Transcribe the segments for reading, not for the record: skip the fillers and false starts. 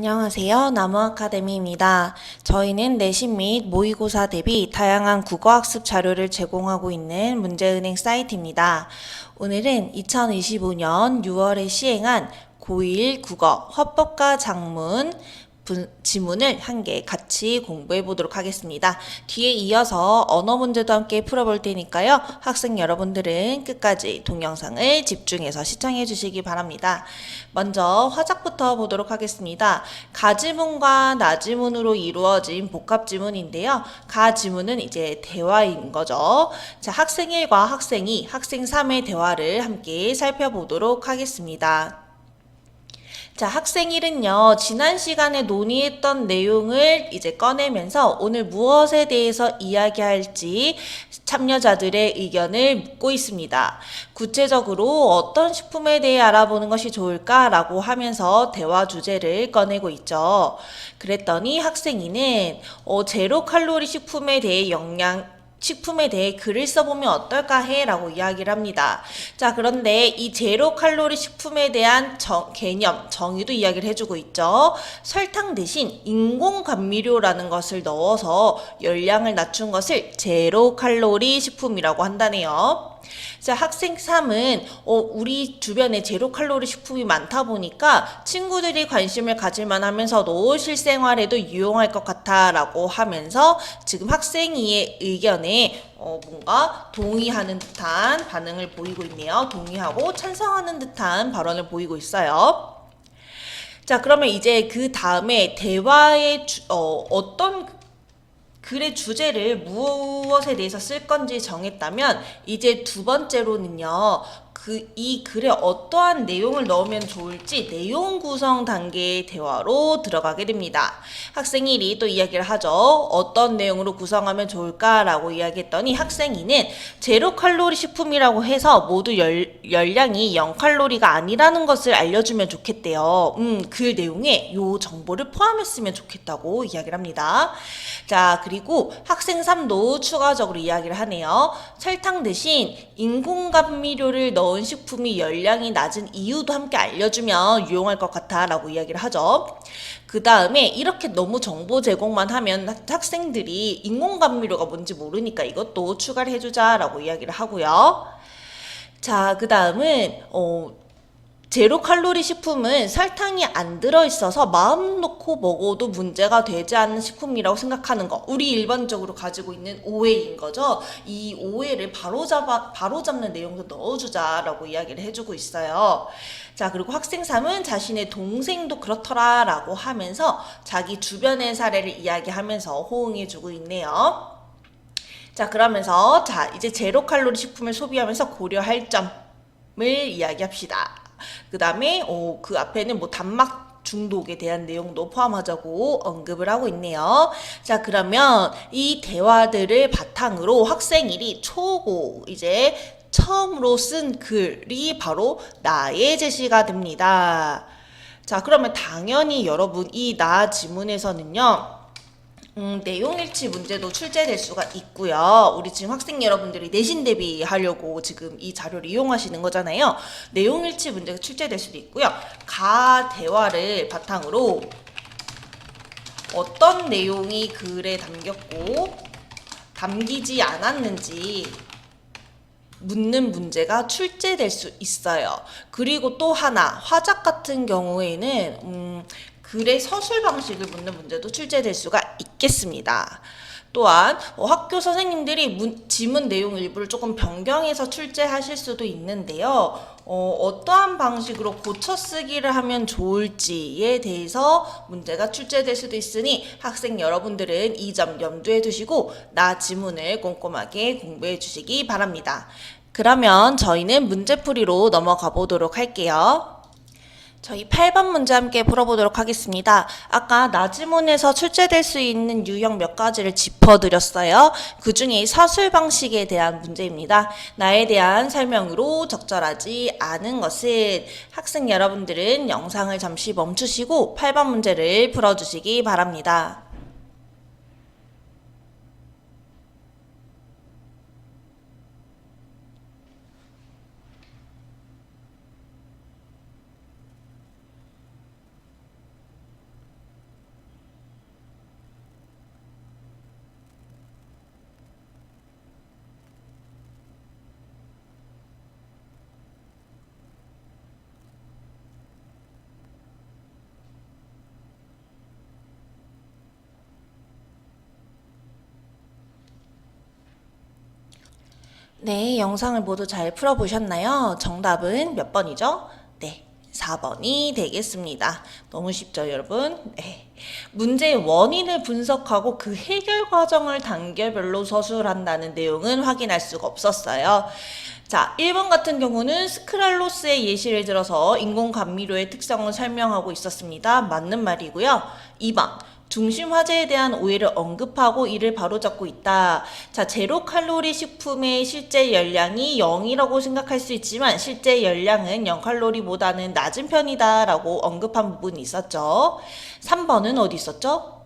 안녕하세요. 나무아카데미입니다. 저희는 내신 및 모의고사 대비 다양한 국어학습 자료를 제공하고 있는 문제은행 사이트입니다. 오늘은 2025년 6월에 시행한 고1 국어 화법과 작문 지문을 한 개 같이 공부해 보도록 하겠습니다. 뒤에 이어서 언어 문제도 함께 풀어볼 테니까요. 학생 여러분들은 끝까지 동영상을 집중해서 시청해 주시기 바랍니다. 먼저 화작부터 보도록 하겠습니다. 가지문과 나지문으로 이루어진 복합지문인데요. 가지문은 이제 대화인 거죠. 자, 학생 1과 학생 2, 학생 3의 대화를 함께 살펴보도록 하겠습니다. 자, 학생 1은요, 지난 시간에 논의했던 내용을 이제 꺼내면서 오늘 무엇에 대해서 이야기할지 참여자들의 의견을 묻고 있습니다. 구체적으로 어떤 식품에 대해 알아보는 것이 좋을까라고 하면서 대화 주제를 꺼내고 있죠. 그랬더니 학생 2는 제로 칼로리 식품에 대해 식품에 대해 글을 써보면 어떨까 해 라고 이야기를 합니다. 자, 그런데 이 제로 칼로리 식품에 대한 개념, 정의도 이야기를 해주고 있죠. 설탕 대신 인공 감미료라는 것을 넣어서 열량을 낮춘 것을 제로 칼로리 식품이라고 한다네요. 자, 학생 3은 우리 주변에 제로 칼로리 식품이 많다 보니까 친구들이 관심을 가질만 하면서도 실생활에도 유용할 것 같아 라고 하면서 지금 학생 2의 의견에 뭔가 동의하는 듯한 반응을 보이고 있네요. 동의하고 찬성하는 듯한 발언을 보이고 있어요. 자, 그러면 이제 그 다음에 대화의 어떤 글의 주제를 무엇에 대해서 쓸 건지 정했다면 이제 두 번째로는요. 이 글에 어떠한 내용을 넣으면 좋을지 내용 구성 단계의 대화로 들어가게 됩니다. 학생 1이 또 이야기를 하죠. 어떤 내용으로 구성하면 좋을까라고 이야기했더니 학생 2는 제로 칼로리 식품이라고 해서 모두 열량이 0칼로리가 아니라는 것을 알려주면 좋겠대요. 그 내용에 요 정보를 포함했으면 좋겠다고 이야기를 합니다. 자, 그리고 학생 3도 추가적으로 이야기를 하네요. 설탕 대신 인공 감미료를 넣은 식품이 열량이 낮은 이유도 함께 알려주면 유용할 것 같아 라고 이야기를 하죠. 그 다음에 이렇게 너무 정보 제공만 하면 학생들이 인공 감미료가 뭔지 모르니까 이것도 추가를 해주자 라고 이야기를 하고요. 자, 그 다음은 제로 칼로리 식품은 설탕이 안 들어있어서 마음 놓고 먹어도 문제가 되지 않는 식품이라고 생각하는 거. 우리 일반적으로 가지고 있는 오해인 거죠. 이 오해를 바로잡는 내용도 넣어주자라고 이야기를 해주고 있어요. 자, 그리고 학생 3은 자신의 동생도 그렇더라 라고 하면서 자기 주변의 사례를 이야기하면서 호응해주고 있네요. 자, 그러면서 이제 제로 칼로리 식품을 소비하면서 고려할 점을 이야기합시다. 그 다음에 그 앞에는 뭐 단막 중독에 대한 내용도 포함하자고 언급을 하고 있네요. 자, 그러면 이 대화들을 바탕으로 학생 1이 초고 이제 처음으로 쓴 글이 바로 나의 제시가 됩니다. 자, 그러면 당연히 여러분 이 나 지문에서는요. 내용일치 문제도 출제될 수가 있고요. 우리 지금 학생 여러분들이 내신 대비하려고 지금 이 자료를 이용하시는 거잖아요. 내용일치 문제가 출제될 수도 있고요. 대화를 바탕으로 어떤 내용이 글에 담겼고 담기지 않았는지 묻는 문제가 출제될 수 있어요. 그리고 또 하나 화작 같은 경우에는 글의 서술 방식을 묻는 문제도 출제될 수가 있겠습니다. 또한 학교 선생님들이 지문 내용 일부를 조금 변경해서 출제하실 수도 있는데요. 어떠한 방식으로 고쳐 쓰기를 하면 좋을지에 대해서 문제가 출제될 수도 있으니 학생 여러분들은 이 점 염두에 두시고 나 지문을 꼼꼼하게 공부해 주시기 바랍니다. 그러면 저희는 문제풀이로 넘어가 보도록 할게요. 저희 8번 문제 함께 풀어보도록 하겠습니다. 아까 나지문에서 출제될 수 있는 유형 몇 가지를 짚어드렸어요. 그 중에 서술 방식에 대한 문제입니다. 나에 대한 설명으로 적절하지 않은 것은 학생 여러분들은 영상을 잠시 멈추시고 8번 문제를 풀어주시기 바랍니다. 네, 영상을 모두 잘 풀어보셨나요? 정답은 몇 번이죠? 네, 4번이 되겠습니다. 너무 쉽죠, 여러분? 네. 문제의 원인을 분석하고 그 해결 과정을 단계별로 서술한다는 내용은 확인할 수가 없었어요. 자, 1번 같은 경우는 스크랄로스의 예시를 들어서 인공감미료의 특성을 설명하고 있었습니다. 맞는 말이고요. 2번. 중심 화제에 대한 오해를 언급하고 이를 바로잡고 있다. 자, 제로 칼로리 식품의 실제 열량이 0이라고 생각할 수 있지만 실제 열량은 0칼로리보다는 낮은 편이다라고 언급한 부분이 있었죠. 3번은 어디 있었죠?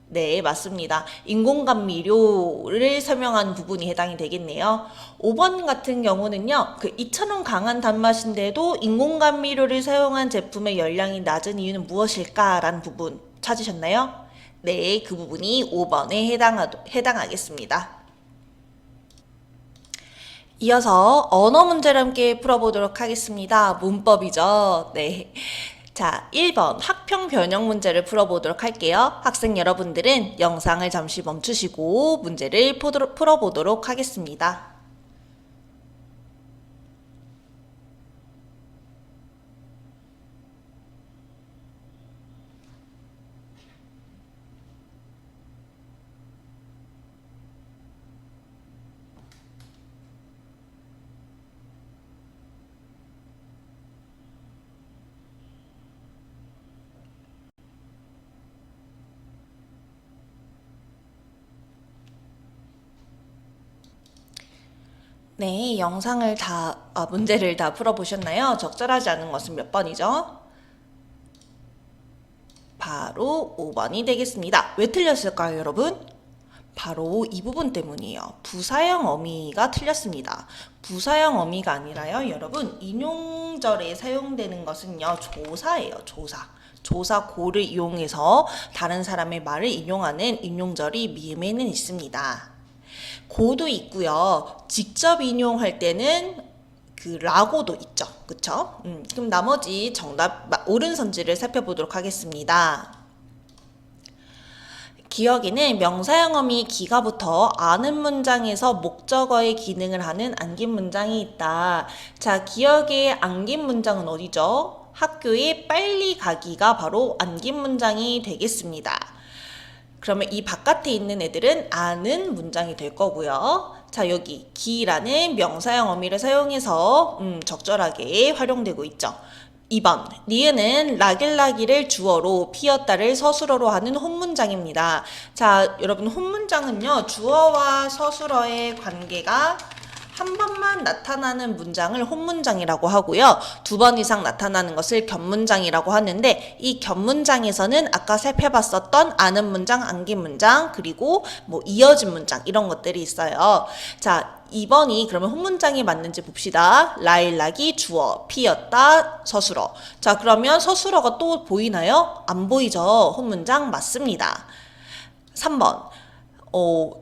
네, 맞습니다. 인공감미료를 설명한 부분이 해당이 되겠네요. 5번 같은 경우는요, 그 이처럼 강한 단맛인데도 인공감미료를 사용한 제품의 열량이 낮은 이유는 무엇일까라는 부분 찾으셨나요? 네, 그 부분이 5번에 해당하겠습니다. 이어서 언어 문제를 함께 풀어보도록 하겠습니다. 문법이죠. 네. 자, 1번 학평 변형 문제를 풀어보도록 할게요. 학생 여러분들은 영상을 잠시 멈추시고 문제를 풀어보도록 하겠습니다. 네, 문제를 다 풀어보셨나요? 적절하지 않은 것은 몇 번이죠? 바로 5번이 되겠습니다. 왜 틀렸을까요, 여러분? 바로 이 부분 때문이에요. 부사형 어미가 틀렸습니다. 부사형 어미가 아니라요, 여러분, 인용절에 사용되는 것은요, 조사예요, 조사. 조사고를 이용해서 다른 사람의 말을 인용하는 인용절이 미음에는 있습니다. 고도 있고요. 직접 인용할 때는 그 라고도 있죠. 그쵸? 그럼 나머지 정답 옳은 선지를 살펴보도록 하겠습니다. 기억에는 명사형어미 기가 붙어 아는 문장에서 목적어의 기능을 하는 안긴 문장이 있다. 자, 기억에 안긴 문장은 어디죠? 학교에 빨리 가기가 바로 안긴 문장이 되겠습니다. 그러면 이 바깥에 있는 애들은 아는 문장이 될 거고요. 자, 여기 기라는 명사형 어미를 사용해서 적절하게 활용되고 있죠. 2번 니은은 라길라기를 주어로 피었다를 서술어로 하는 혼문장입니다. 자, 여러분 혼문장은요. 주어와 서술어의 관계가 한 번만 나타나는 문장을 혼문장이라고 하고요. 2번 이상 나타나는 것을 겹문장이라고 하는데 이 겹문장에서는 아까 살펴봤었던 아는 문장, 안긴 문장, 그리고 뭐 이어진 문장 이런 것들이 있어요. 자, 2번이 그러면 혼문장이 맞는지 봅시다. 라일락이 주어, 피었다, 서술어. 자, 그러면 서술어가 또 보이나요? 안 보이죠? 혼문장 맞습니다. 3번.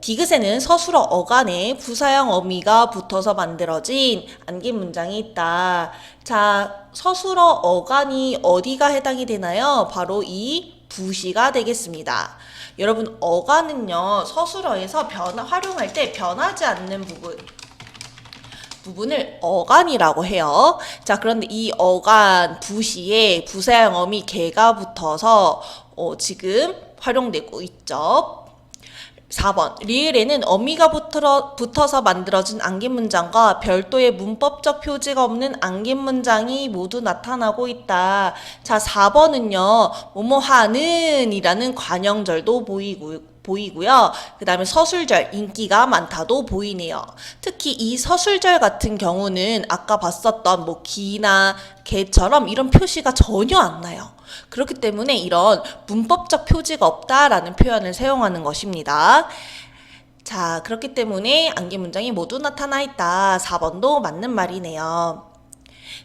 디귿에는 서술어 어간에 부사형 어미가 붙어서 만들어진 안긴 문장이 있다. 자, 서술어 어간이 어디가 해당이 되나요? 바로 이 부시가 되겠습니다. 여러분, 어간은요, 서술어에서 활용할 때 변하지 않는 부분을 어간이라고 해요. 자, 그런데 이 어간 부시에 부사형 어미 개가 붙어서 지금 활용되고 있죠. 4번 리을에는 어미가 붙어서 만들어진 안긴 문장과 별도의 문법적 표지가 없는 안긴 문장이 모두 나타나고 있다. 자, 4번은요. 뭐뭐하는 이라는 관형절도 보이고요. 그 다음에 서술절 인기가 많다도 보이네요. 특히 이 서술절 같은 경우는 아까 봤었던 뭐 기나 개처럼 이런 표시가 전혀 안 나요. 그렇기 때문에 이런 문법적 표지가 없다라는 표현을 사용하는 것입니다. 자, 그렇기 때문에 안긴 문장이 모두 나타나 있다. 4번도 맞는 말이네요.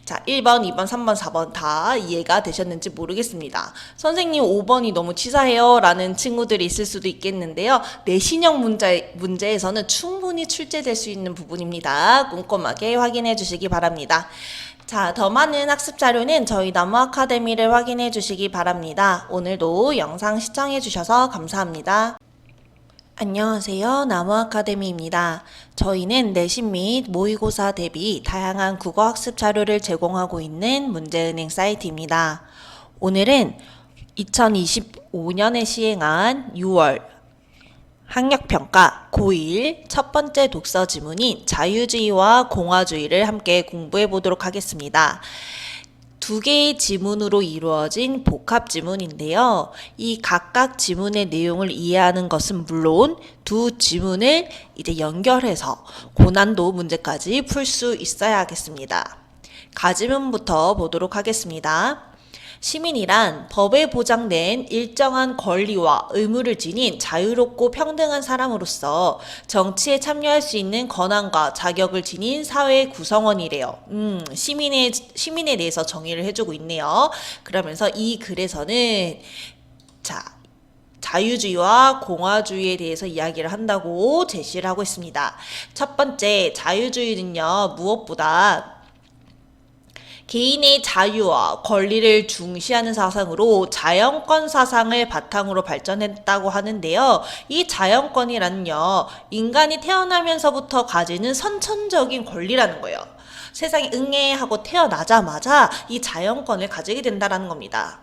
자, 1번, 2번, 3번, 4번 다 이해가 되셨는지 모르겠습니다. 선생님 5번이 너무 치사해요 라는 친구들이 있을 수도 있겠는데요. 내신형 문제에서는 충분히 출제될 수 있는 부분입니다. 꼼꼼하게 확인해 주시기 바랍니다. 자, 더 많은 학습 자료는 저희 나무 아카데미를 확인해 주시기 바랍니다. 오늘도 영상 시청해 주셔서 감사합니다. 안녕하세요. 나무 아카데미입니다. 저희는 내신 및 모의고사 대비 다양한 국어학습 자료를 제공하고 있는 문제은행 사이트입니다. 오늘은 2025년에 시행한 6월 학력평가 고1 첫 번째 독서 지문인 자유주의와 공화주의를 함께 공부해 보도록 하겠습니다. 두 개의 지문으로 이루어진 복합 지문인데요. 이 각각 지문의 내용을 이해하는 것은 물론 두 지문을 이제 연결해서 고난도 문제까지 풀 수 있어야 하겠습니다. 가지문부터 보도록 하겠습니다. 시민이란 법에 보장된 일정한 권리와 의무를 지닌 자유롭고 평등한 사람으로서 정치에 참여할 수 있는 권한과 자격을 지닌 사회의 구성원이래요. 시민에 대해서 정의를 해주고 있네요. 그러면서 이 글에서는 자유주의와 공화주의에 대해서 이야기를 한다고 제시를 하고 있습니다. 첫 번째, 자유주의는요, 무엇보다 개인의 자유와 권리를 중시하는 사상으로 자연권 사상을 바탕으로 발전했다고 하는데요. 이 자연권이란요, 인간이 태어나면서부터 가지는 선천적인 권리라는 거예요. 세상에 응애하고 태어나자마자 이 자연권을 가지게 된다는 겁니다.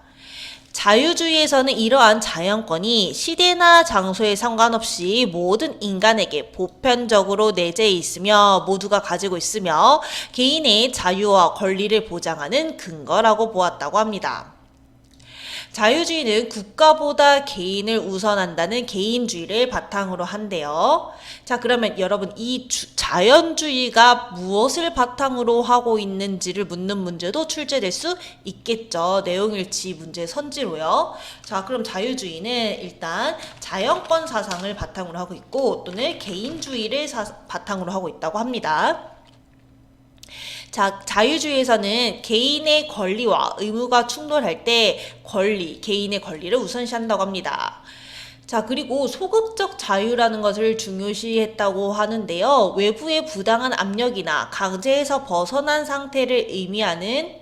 자유주의에서는 이러한 자연권이 시대나 장소에 상관없이 모든 인간에게 보편적으로 내재해 있으며 모두가 가지고 있으며 개인의 자유와 권리를 보장하는 근거라고 보았다고 합니다. 자유주의는 국가보다 개인을 우선한다는 개인주의를 바탕으로 한대요. 자, 그러면 여러분 이 자연주의가 무엇을 바탕으로 하고 있는지를 묻는 문제도 출제될 수 있겠죠. 내용일치 문제 선지로요. 자, 그럼 자유주의는 일단 자연권 사상을 바탕으로 하고 있고 또는 개인주의를 바탕으로 하고 있다고 합니다. 자, 자유주의에서는 개인의 권리와 의무가 충돌할 때 개인의 권리를 우선시한다고 합니다. 자, 그리고 소극적 자유라는 것을 중요시했다고 하는데요. 외부의 부당한 압력이나 강제에서 벗어난 상태를 의미하는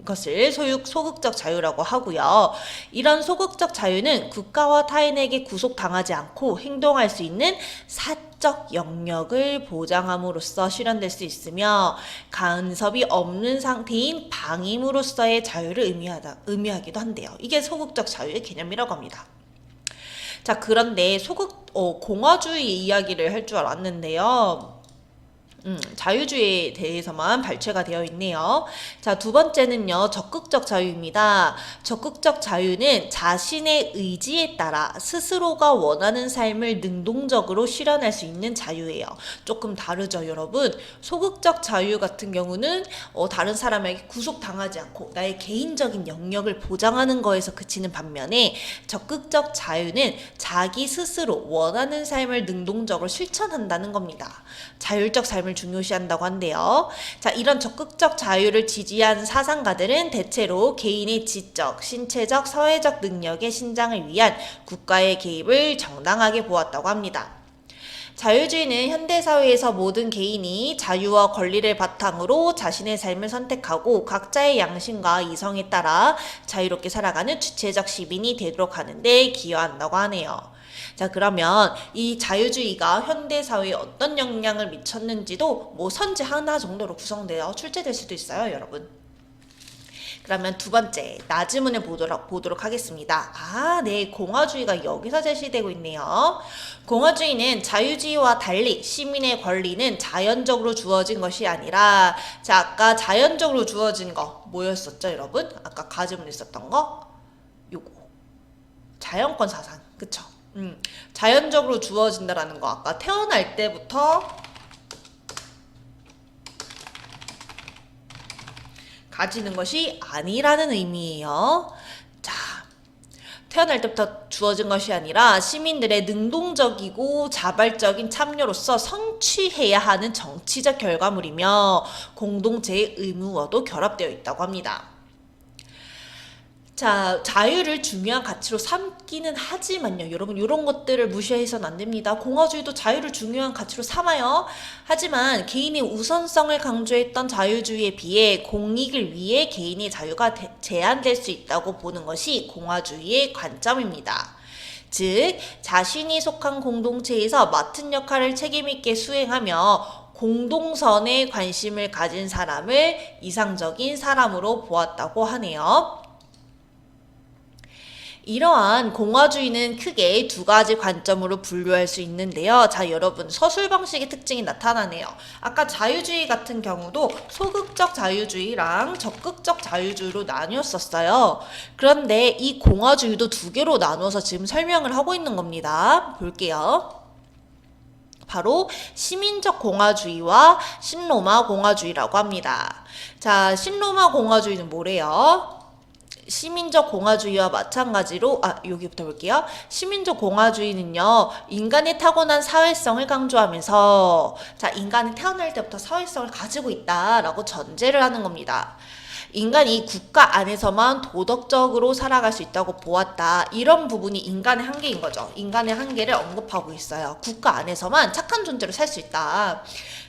것을 소극적 자유라고 하고요. 이런 소극적 자유는 국가와 타인에게 구속당하지 않고 행동할 수 있는 사적 영역을 보장함으로써 실현될 수 있으며 간섭이 없는 상태인 방임으로써의 자유를 의미하기도 한대요. 이게 소극적 자유의 개념이라고 합니다. 자, 그런데 공화주의 이야기를 할 줄 알았는데요. 자유주의에 대해서만 발췌가 되어 있네요. 자, 두 번째는요, 적극적 자유입니다. 적극적 자유는 자신의 의지에 따라 스스로가 원하는 삶을 능동적으로 실현할 수 있는 자유예요. 조금 다르죠, 여러분? 소극적 자유 같은 경우는 다른 사람에게 구속당하지 않고 나의 개인적인 영역을 보장하는 거에서 그치는 반면에 적극적 자유는 자기 스스로 원하는 삶을 능동적으로 실천한다는 겁니다. 자율적 삶을 중요시한다고 한대요. 자, 이런 적극적 자유를 지지한 사상가들은 대체로 개인의 지적, 신체적, 사회적 능력의 신장을 위한 국가의 개입을 정당하게 보았다고 합니다. 자유주의는 현대사회에서 모든 개인이 자유와 권리를 바탕으로 자신의 삶을 선택하고 각자의 양심과 이성에 따라 자유롭게 살아가는 주체적 시민이 되도록 하는 데 기여한다고 하네요. 자, 그러면 이 자유주의가 현대사회에 어떤 영향을 미쳤는지도 선지 하나 정도로 구성되어 출제될 수도 있어요, 여러분. 그러면 두 번째, 나지문을 보도록 하겠습니다. 네, 공화주의가 여기서 제시되고 있네요. 공화주의는 자유주의와 달리 시민의 권리는 자연적으로 주어진 것이 아니라, 자, 아까 자연적으로 주어진 거 뭐였었죠, 여러분? 아까 가지문에 있었던 거? 요거. 자연권 사상, 그쵸? 자연적으로 주어진다라는 거 아까 태어날 때부터 가지는 것이 아니라는 의미예요. 자, 태어날 때부터 주어진 것이 아니라 시민들의 능동적이고 자발적인 참여로서 성취해야 하는 정치적 결과물이며 공동체의 의무와도 결합되어 있다고 합니다. 자, 자유를 중요한 가치로 삼기는 하지만요. 여러분, 이런 것들을 무시해서는 안 됩니다. 공화주의도 자유를 중요한 가치로 삼아요. 하지만 개인의 우선성을 강조했던 자유주의에 비해 공익을 위해 개인의 자유가 제한될 수 있다고 보는 것이 공화주의의 관점입니다. 즉, 자신이 속한 공동체에서 맡은 역할을 책임있게 수행하며 공동선에 관심을 가진 사람을 이상적인 사람으로 보았다고 하네요. 이러한 공화주의는 크게 두 가지 관점으로 분류할 수 있는데요. 자, 여러분, 서술 방식의 특징이 나타나네요. 아까 자유주의 같은 경우도 소극적 자유주의랑 적극적 자유주의로 나뉘었었어요. 그런데 이 공화주의도 두 개로 나누어서 지금 설명을 하고 있는 겁니다. 볼게요. 바로 시민적 공화주의와 신로마 공화주의라고 합니다. 자, 신로마 공화주의는 뭐래요? 시민적 공화주의와 마찬가지로 여기부터 볼게요. 시민적 공화주의는요, 인간의 타고난 사회성을 강조하면서 자, 인간이 태어날 때부터 사회성을 가지고 있다라고 전제를 하는 겁니다. 인간이 국가 안에서만 도덕적으로 살아갈 수 있다고 보았다. 이런 부분이 인간의 한계인 거죠. 인간의 한계를 언급하고 있어요. 국가 안에서만 착한 존재로 살 수 있다.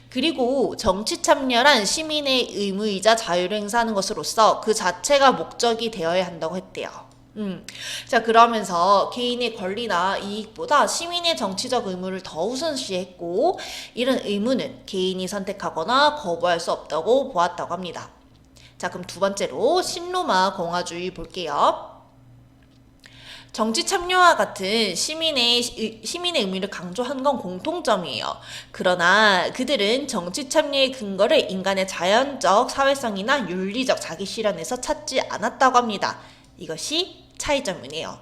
그리고 정치 참여란 시민의 의무이자 자유를 행사하는 것으로서 그 자체가 목적이 되어야 한다고 했대요. 자, 그러면서 개인의 권리나 이익보다 시민의 정치적 의무를 더 우선시했고, 이런 의무는 개인이 선택하거나 거부할 수 없다고 보았다고 합니다. 자, 그럼 두 번째로 신로마 공화주의 볼게요. 정치 참여와 같은 시민의 의미를 강조한 건 공통점이에요. 그러나 그들은 정치 참여의 근거를 인간의 자연적 사회성이나 윤리적 자기 실현에서 찾지 않았다고 합니다. 이것이 차이점이네요.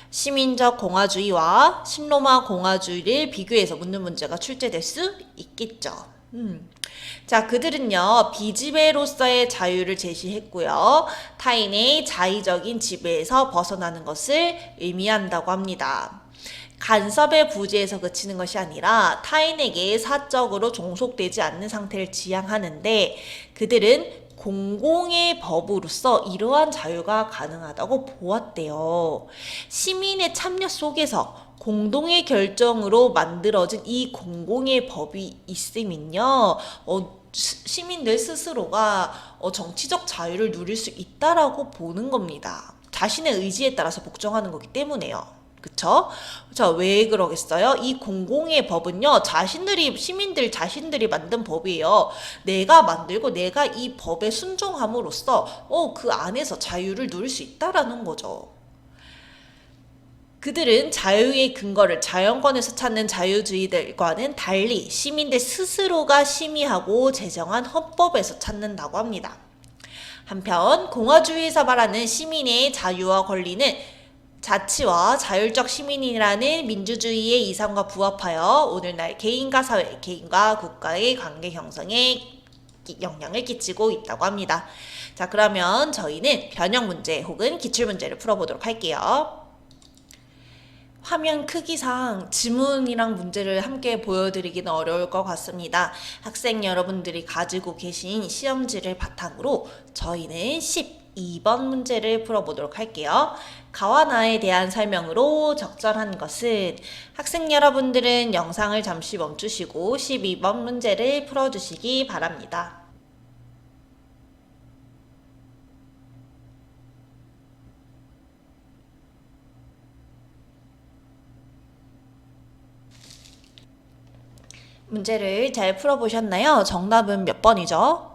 시민적 공화주의와 신로마 공화주의를 비교해서 묻는 문제가 출제될 수 있겠죠. 자, 그들은요, 비지배로서의 자유를 제시했고요. 타인의 자의적인 지배에서 벗어나는 것을 의미한다고 합니다. 간섭의 부재에서 그치는 것이 아니라 타인에게 사적으로 종속되지 않는 상태를 지향하는데, 그들은 공공의 법으로서 이러한 자유가 가능하다고 보았대요. 시민의 참여 속에서 공동의 결정으로 만들어진 이 공공의 법이 있으면요, 시민들 스스로가 정치적 자유를 누릴 수 있다라고 보는 겁니다. 자신의 의지에 따라서 복종하는 거기 때문에요. 그쵸? 자, 왜 그러겠어요? 이 공공의 법은요, 시민들 자신들이 만든 법이에요. 내가 만들고 내가 이 법에 순종함으로써 그 안에서 자유를 누릴 수 있다라는 거죠. 그들은 자유의 근거를 자연권에서 찾는 자유주의들과는 달리 시민들 스스로가 심의하고 제정한 헌법에서 찾는다고 합니다. 한편 공화주의에서 말하는 시민의 자유와 권리는 자치와 자율적 시민이라는 민주주의의 이상과 부합하여 오늘날 개인과 사회, 개인과 국가의 관계 형성에 영향을 끼치고 있다고 합니다. 자, 그러면 저희는 변형 문제 혹은 기출 문제를 풀어보도록 할게요. 화면 크기상 지문이랑 문제를 함께 보여드리기는 어려울 것 같습니다. 학생 여러분들이 가지고 계신 시험지를 바탕으로 저희는 12번 문제를 풀어보도록 할게요. 가와 나에 대한 설명으로 적절한 것은 학생 여러분들은 영상을 잠시 멈추시고 12번 문제를 풀어주시기 바랍니다. 문제를 잘 풀어보셨나요? 정답은 몇 번이죠?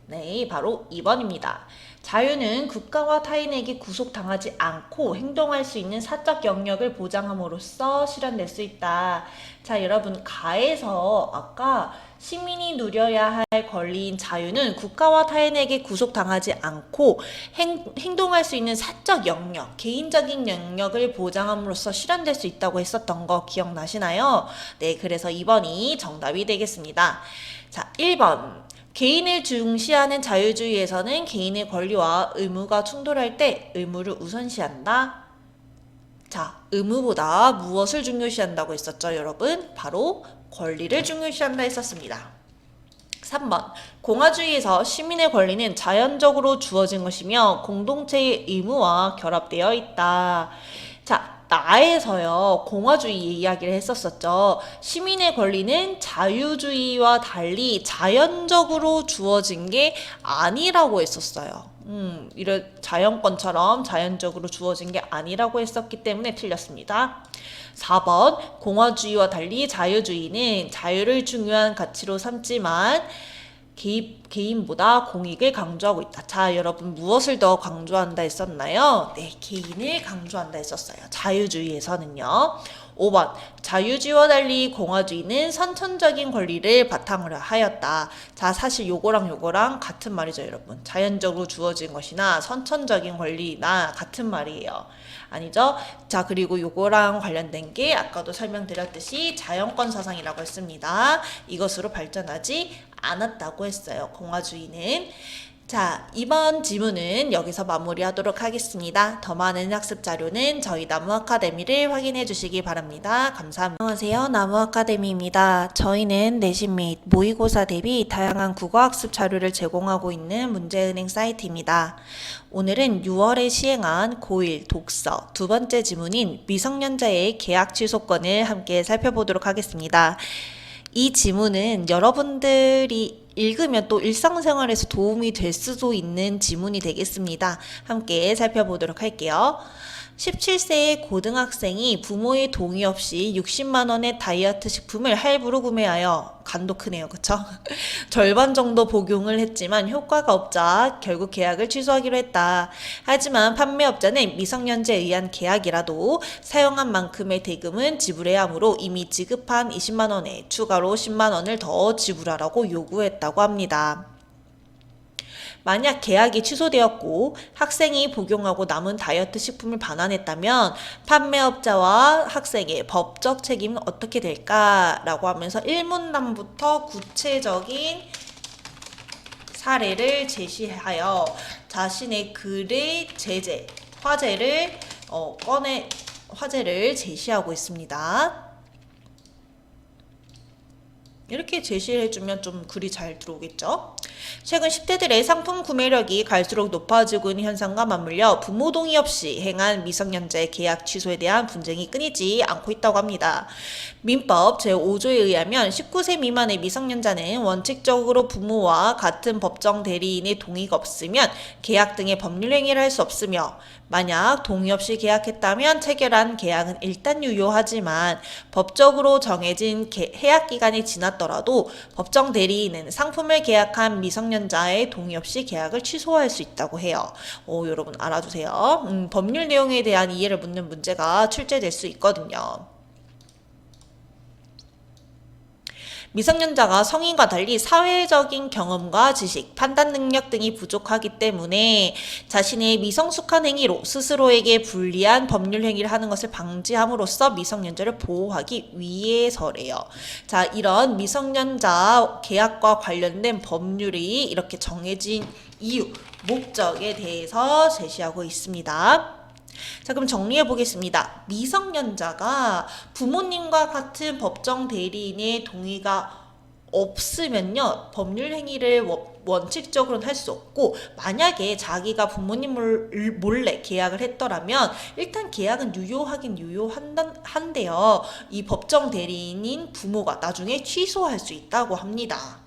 네, 바로 2번입니다. 자유는 국가와 타인에게 구속당하지 않고 행동할 수 있는 사적 영역을 보장함으로써 실현될 수 있다. 자, 여러분, 가에서 아까 시민이 누려야 할 권리인 자유는 국가와 타인에게 구속당하지 않고 행동할 수 있는 사적 영역, 개인적인 영역을 보장함으로써 실현될 수 있다고 했었던 거 기억나시나요? 네, 그래서 2번이 정답이 되겠습니다. 자, 1번. 개인을 중시하는 자유주의에서는 개인의 권리와 의무가 충돌할 때 의무를 우선시한다. 자, 의무보다 무엇을 중요시한다고 했었죠, 여러분? 바로 권리를 중요시한다 했었습니다. 3번. 공화주의에서 시민의 권리는 자연적으로 주어진 것이며 공동체의 의무와 결합되어 있다. 자, 나에서요, 공화주의 이야기를 했었었죠. 시민의 권리는 자유주의와 달리 자연적으로 주어진 게 아니라고 했었어요. 이런 자연권처럼 자연적으로 주어진 게 아니라고 했었기 때문에 틀렸습니다. 4번 공화주의와 달리 자유주의는 자유를 중요한 가치로 삼지만 개인보다 공익을 강조하고 있다. 자, 여러분 무엇을 더 강조한다 했었나요? 네, 개인을 강조한다 했었어요. 자유주의에서는요. 5번 자유주의와 달리 공화주의는 선천적인 권리를 바탕으로 하였다. 자, 사실 요거랑 같은 말이죠, 여러분. 자연적으로 주어진 것이나 선천적인 권리나 같은 말이에요. 아니죠? 자, 그리고 요거랑 관련된 게 아까도 설명드렸듯이 자연권 사상이라고 했습니다. 이것으로 발전하지 않았다고 했어요. 공화주의는. 자, 이번 지문은 여기서 마무리하도록 하겠습니다. 더 많은 학습 자료는 저희 나무 아카데미를 확인해 주시기 바랍니다. 감사합니다. 안녕하세요. 나무 아카데미입니다. 저희는 내신 및 모의고사 대비 다양한 국어학습 자료를 제공하고 있는 문제은행 사이트입니다. 오늘은 6월에 시행한 고1 독서 두 번째 지문인 미성년자의 계약 취소권을 함께 살펴보도록 하겠습니다. 이 지문은 여러분들이 읽으면 또 일상생활에서 도움이 될 수도 있는 지문이 되겠습니다. 함께 살펴보도록 할게요. 17세의 고등학생이 부모의 동의 없이 60만 원의 다이어트 식품을 할부로 구매하여, 간도 크네요, 그쵸? 절반 정도 복용을 했지만 효과가 없자 결국 계약을 취소하기로 했다. 하지만 판매업자는 미성년자에 의한 계약이라도 사용한 만큼의 대금은 지불해야 하므로 이미 지급한 20만 원에 추가로 10만 원을 더 지불하라고 요구했다고 합니다. 만약 계약이 취소되었고 학생이 복용하고 남은 다이어트 식품을 반환했다면 판매업자와 학생의 법적 책임은 어떻게 될까라고 하면서 일문단부터 구체적인 사례를 제시하여 자신의 글의 화제를 제시하고 있습니다. 이렇게 제시를 해주면 좀 글이 잘 들어오겠죠? 최근 10대들의 상품 구매력이 갈수록 높아지고 있는 현상과 맞물려 부모 동의 없이 행한 미성년자의 계약 취소에 대한 분쟁이 끊이지 않고 있다고 합니다. 민법 제5조에 의하면 19세 미만의 미성년자는 원칙적으로 부모와 같은 법정 대리인의 동의가 없으면 계약 등의 법률 행위를 할 수 없으며, 만약 동의 없이 계약했다면 체결한 계약은 일단 유효하지만 법적으로 정해진 해약 기간이 지났더라도 법정 대리인은 상품을 계약한 미성년자의 동의 없이 계약을 취소할 수 있다고 해요. 여러분 알아두세요. 법률 내용에 대한 이해를 묻는 문제가 출제될 수 있거든요. 미성년자가 성인과 달리 사회적인 경험과 지식, 판단 능력 등이 부족하기 때문에 자신의 미성숙한 행위로 스스로에게 불리한 법률 행위를 하는 것을 방지함으로써 미성년자를 보호하기 위해서래요. 자, 이런 미성년자 계약과 관련된 법률이 이렇게 정해진 이유, 목적에 대해서 제시하고 있습니다. 자, 그럼 정리해 보겠습니다. 미성년자가 부모님과 같은 법정 대리인의 동의가 없으면요, 법률 행위를 원칙적으로는 할 수 없고, 만약에 자기가 부모님 몰래 계약을 했더라면 일단 계약은 유효하긴 유효한데요, 이 법정 대리인인 부모가 나중에 취소할 수 있다고 합니다.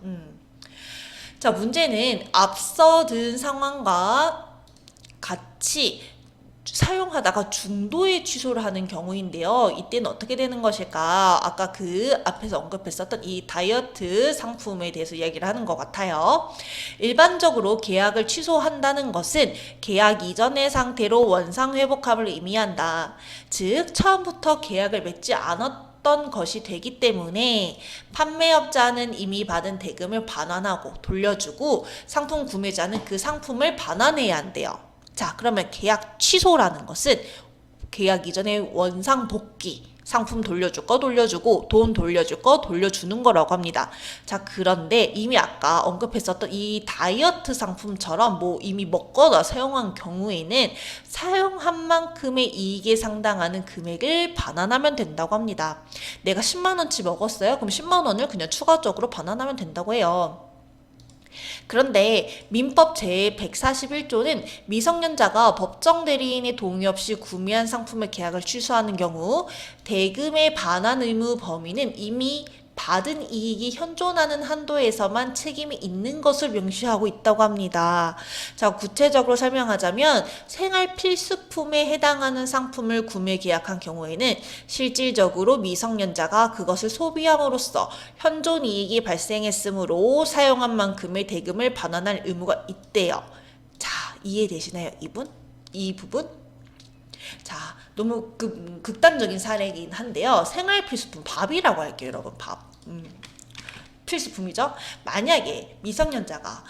자, 문제는 앞서 든 상황과 같이 사용하다가 중도에 취소를 하는 경우인데요. 이때는 어떻게 되는 것일까? 아까 그 앞에서 언급했었던 이 다이어트 상품에 대해서 이야기를 하는 것 같아요. 일반적으로 계약을 취소한다는 것은 계약 이전의 상태로 원상 회복함을 의미한다. 즉, 처음부터 계약을 맺지 않았던 것이 되기 때문에 판매업자는 이미 받은 대금을 반환하고 돌려주고 상품 구매자는 그 상품을 반환해야 한대요. 자, 그러면 계약 취소라는 것은 계약 이전에 원상 복귀, 상품 돌려줄 거 돌려주고 돈 돌려줄 거 돌려주는 거라고 합니다. 자, 그런데 이미 아까 언급했었던 이 다이어트 상품처럼 이미 먹거나 사용한 경우에는 사용한 만큼의 이익에 상당하는 금액을 반환하면 된다고 합니다. 내가 10만 원치 먹었어요. 그럼 10만 원을 그냥 추가적으로 반환하면 된다고 해요. 그런데 민법 제141조는 미성년자가 법정 대리인의 동의 없이 구매한 상품의 계약을 취소하는 경우 대금의 반환 의무 범위는 이미 받은 이익이 현존하는 한도에서만 책임이 있는 것을 명시하고 있다고 합니다. 자, 구체적으로 설명하자면 생활 필수품에 해당하는 상품을 구매 계약한 경우에는 실질적으로 미성년자가 그것을 소비함으로써 현존 이익이 발생했으므로 사용한 만큼의 대금을 반환할 의무가 있대요. 자, 이해되시나요, 이 부분? 자, 너무 극단적인 사례이긴 한데요. 생활 필수품, 밥이라고 할게요, 여러분. 밥. 필수품이죠. 만약에 미성년자가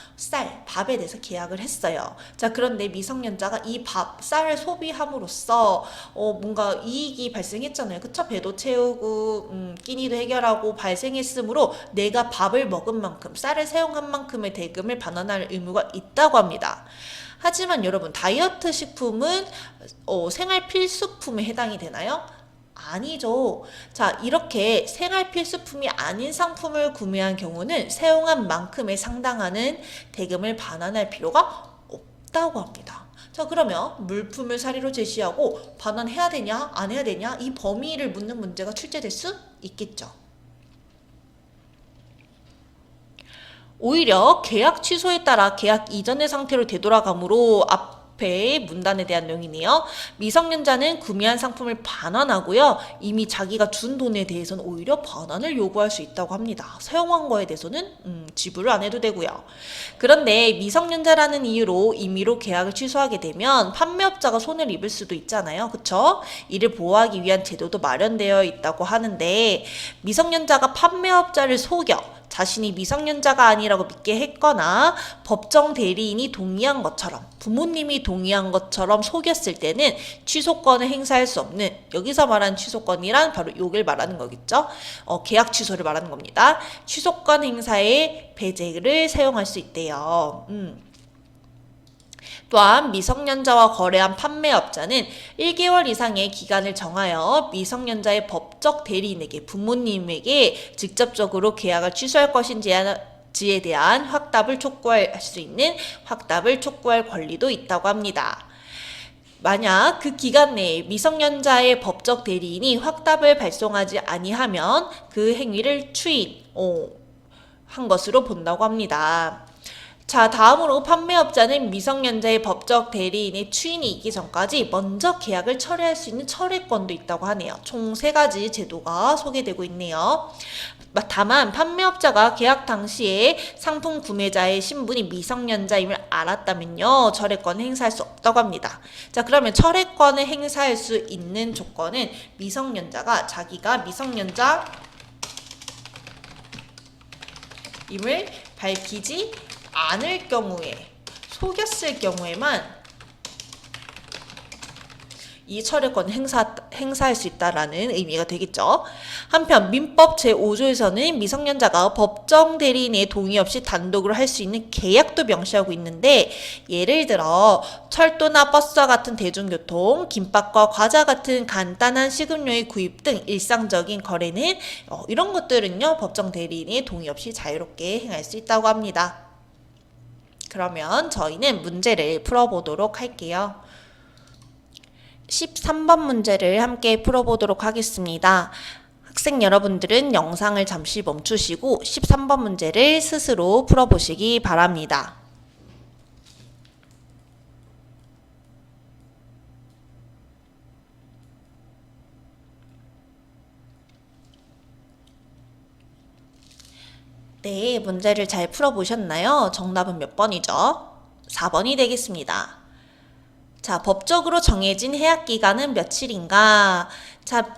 밥에 대해서 계약을 했어요. 자, 그런데 미성년자가 이 쌀을 소비함으로써 뭔가 이익이 발생했잖아요. 그쵸? 배도 채우고 끼니도 해결하고 발생했으므로 내가 밥을 먹은 만큼, 쌀을 사용한 만큼의 대금을 반환할 의무가 있다고 합니다. 하지만 여러분, 다이어트 식품은 생활 필수품에 해당이 되나요? 아니죠. 자, 이렇게 생활 필수품이 아닌 상품을 구매한 경우는 사용한 만큼에 상당하는 대금을 반환할 필요가 없다고 합니다. 자, 그러면 물품을 사리로 제시하고 반환해야 되냐, 안 해야 되냐, 이 범위를 묻는 문제가 출제될 수 있겠죠. 오히려 계약 취소에 따라 계약 이전의 상태로 되돌아가므로 앞에 문단에 대한 내용이네요. 미성년자는 구매한 상품을 반환하고요. 이미 자기가 준 돈에 대해서는 오히려 반환을 요구할 수 있다고 합니다. 사용한 거에 대해서는 지불을 안 해도 되고요. 그런데 미성년자라는 이유로 임의로 계약을 취소하게 되면 판매업자가 손해를 입을 수도 있잖아요. 그쵸? 이를 보호하기 위한 제도도 마련되어 있다고 하는데 미성년자가 판매업자를 속여 자신이 미성년자가 아니라고 믿게 했거나 법정 대리인이 동의한 것처럼 부모님이 동의한 것처럼 속였을 때는 취소권을 행사할 수 없는, 여기서 말하는 취소권이란 바로 요걸 말하는 거겠죠. 계약 취소를 말하는 겁니다. 취소권 행사에 배제를 사용할 수 있대요. 또한 미성년자와 거래한 판매업자는 1개월 이상의 기간을 정하여 미성년자의 법적 대리인에게, 부모님에게 직접적으로 계약을 취소할 것인지에 대한 확답을 촉구할 수 있는 확답을 촉구할 권리도 있다고 합니다. 만약 그 기간 내에 미성년자의 법적 대리인이 확답을 발송하지 아니하면 그 행위를 추인한 것으로 본다고 합니다. 자, 다음으로 판매업자는 미성년자의 법적 대리인의 추인이 있기 전까지 먼저 계약을 철회할 수 있는 철회권도 있다고 하네요. 총 3가지 제도가 소개되고 있네요. 다만 판매업자가 계약 당시에 상품 구매자의 신분이 미성년자임을 알았다면요, 철회권을 행사할 수 없다고 합니다. 자, 그러면 철회권을 행사할 수 있는 조건은 미성년자가 자기가 미성년자임을 밝히지 않을 경우에, 속였을 경우에만 이 철회권을 행사할 수 있다라는 의미가 되겠죠. 한편 민법 제5조에서는 미성년자가 법정 대리인의 동의 없이 단독으로 할 수 있는 계약도 명시하고 있는데, 예를 들어 철도나 버스와 같은 대중교통, 김밥과 과자 같은 간단한 식음료의 구입 등 일상적인 거래는 이런 것들은요, 법정 대리인의 동의 없이 자유롭게 행할 수 있다고 합니다. 그러면 저희는 문제를 풀어보도록 할게요. 13번 문제를 함께 풀어보도록 하겠습니다. 학생 여러분들은 영상을 잠시 멈추시고 13번 문제를 스스로 풀어보시기 바랍니다. 네, 문제를 잘 풀어보셨나요? 정답은 몇 번이죠? 4번이 되겠습니다. 자, 법적으로 정해진 해약기간은 며칠인가? 자,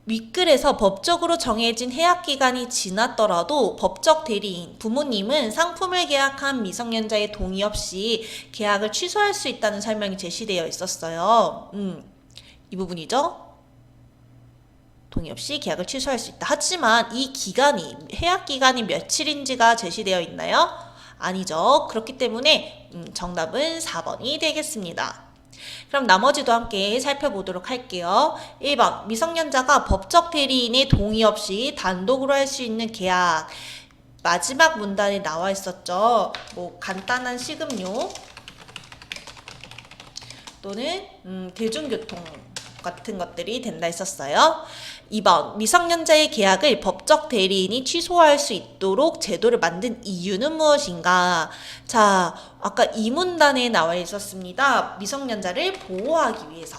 윗글에서 법적으로 정해진 해약기간이 지났더라도 법적 대리인, 부모님은 상품을 계약한 미성년자의 동의 없이 계약을 취소할 수 있다는 설명이 제시되어 있었어요. 이 부분이죠? 동의 없이 계약을 취소할 수 있다. 하지만 이 기간이, 해약기간이 며칠인지가 제시되어 있나요? 아니죠. 그렇기 때문에 정답은 4번이 되겠습니다. 그럼 나머지도 함께 살펴보도록 할게요. 1번, 미성년자가 법적 대리인의 동의 없이 단독으로 할 수 있는 계약. 마지막 문단에 나와 있었죠. 간단한 식음료 또는 대중교통 같은 것들이 된다 했었어요. 2번, 미성년자의 계약을 법적 대리인이 취소할 수 있도록 제도를 만든 이유는 무엇인가? 자, 아까 이 문단에 나와 있었습니다. 미성년자를 보호하기 위해서.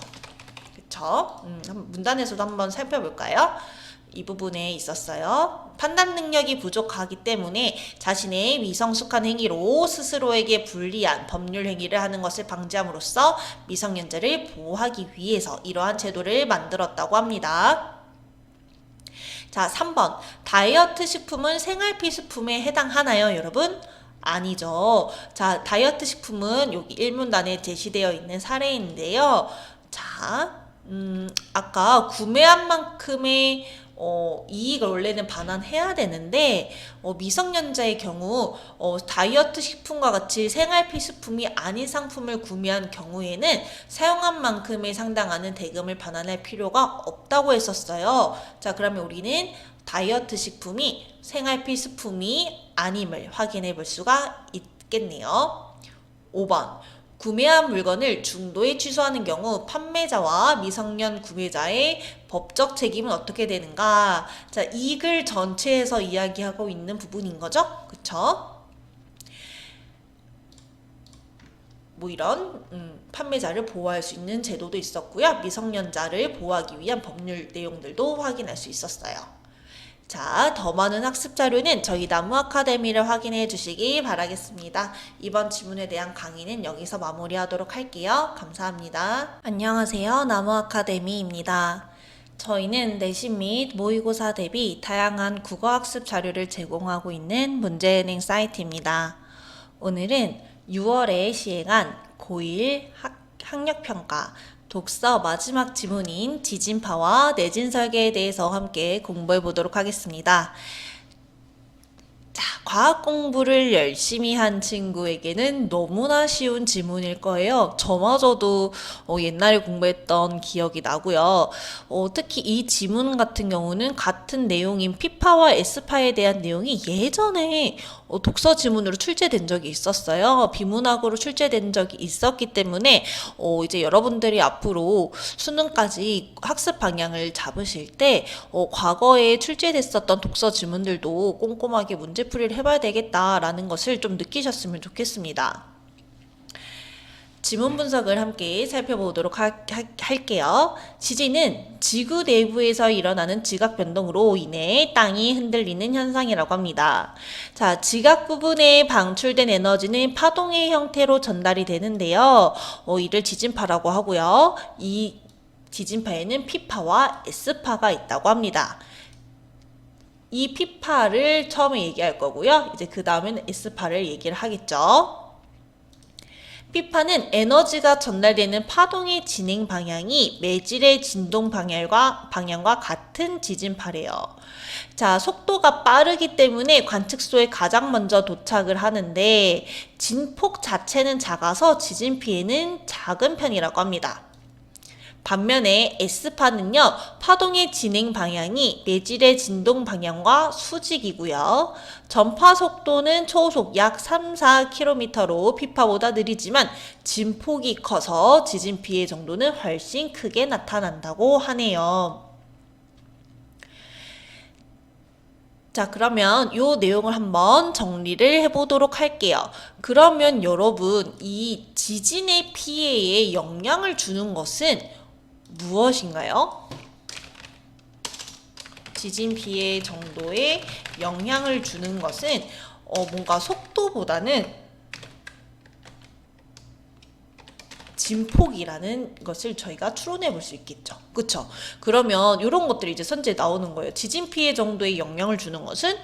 그쵸? 문단에서도 한번 살펴볼까요? 이 부분에 있었어요. 판단 능력이 부족하기 때문에 자신의 미성숙한 행위로 스스로에게 불리한 법률 행위를 하는 것을 방지함으로써 미성년자를 보호하기 위해서 이러한 제도를 만들었다고 합니다. 자, 3번. 다이어트 식품은 생활 필수품에 해당하나요, 여러분? 아니죠. 자, 다이어트 식품은 여기 1문단에 제시되어 있는 사례인데요. 자, 아까 구매한 만큼의 이익을 원래는 반환해야 되는데 미성년자의 경우 다이어트 식품과 같이 생활 필수품이 아닌 상품을 구매한 경우에는 사용한 만큼에 상당하는 대금을 반환할 필요가 없다고 했었어요. 자, 그러면 우리는 다이어트 식품이 생활 필수품이 아님을 확인해 볼 수가 있겠네요. 5번. 구매한 물건을 중도에 취소하는 경우 판매자와 미성년 구매자의 법적 책임은 어떻게 되는가? 자, 이 글 전체에서 이야기하고 있는 부분인 거죠? 그쵸? 뭐 이런 판매자를 보호할 수 있는 제도도 있었고요. 미성년자를 보호하기 위한 법률 내용들도 확인할 수 있었어요. 자, 더 많은 학습 자료는 저희 나무 아카데미를 확인해 주시기 바라겠습니다. 이번 지문에 대한 강의는 여기서 마무리하도록 할게요. 감사합니다. 안녕하세요. 나무 아카데미입니다. 저희는 내신 및 모의고사 대비 다양한 국어학습 자료를 제공하고 있는 문제은행 사이트입니다. 오늘은 6월에 시행한 고1 학력평가 독서 마지막 지문인 지진파와 내진 설계에 대해서 함께 공부해 보도록 하겠습니다. 자, 과학 공부를 열심히 한 친구에게는 너무나 쉬운 지문일 거예요. 저마저도 옛날에 공부했던 기억이 나고요. 특히 이 지문 같은 경우는 같은 내용인 P파와 S파에 대한 내용이 예전에 독서 지문으로 출제된 적이 있었어요. 비문학으로 출제된 적이 있었기 때문에 이제 여러분들이 앞으로 수능까지 학습 방향을 잡으실 때 과거에 출제됐었던 독서 지문들도 꼼꼼하게 문제풀이를 해봐야 되겠다라는 것을 좀 느끼셨으면 좋겠습니다. 지문 분석을 함께 살펴보도록 할게요. 지진은 지구 내부에서 일어나는 지각 변동으로 인해 땅이 흔들리는 현상이라고 합니다. 자, 지각 부분에 방출된 에너지는 파동의 형태로 전달이 되는데요. 이를 지진파라고 하고요. 이 지진파에는 P파와 S파가 있다고 합니다. 이 P파를 처음에 얘기할 거고요. 이제 그 다음에는 S파를 얘기를 하겠죠. P파는 에너지가 전달되는 파동의 진행 방향이 매질의 진동 방향과 같은 지진파래요. 자, 속도가 빠르기 때문에 관측소에 가장 먼저 도착을 하는데 진폭 자체는 작아서 지진 피해는 작은 편이라고 합니다. 반면에 S파는요, 파동의 진행 방향이 매질의 진동 방향과 수직이고요. 전파 속도는 초속 약 3-4km로 P파보다 느리지만 진폭이 커서 지진 피해 정도는 훨씬 크게 나타난다고 하네요. 자, 그러면 이 내용을 한번 정리를 해보도록 할게요. 그러면 여러분, 이 지진의 피해에 영향을 주는 것은 무엇인가요? 지진 피해 정도에 영향을 주는 것은 뭔가 속도보다는 진폭이라는 것을 저희가 추론해 볼 수 있겠죠. 그쵸? 그러면 이런 것들이 이제 선제에 나오는 거예요. 지진 피해 정도에 영향을 주는 것은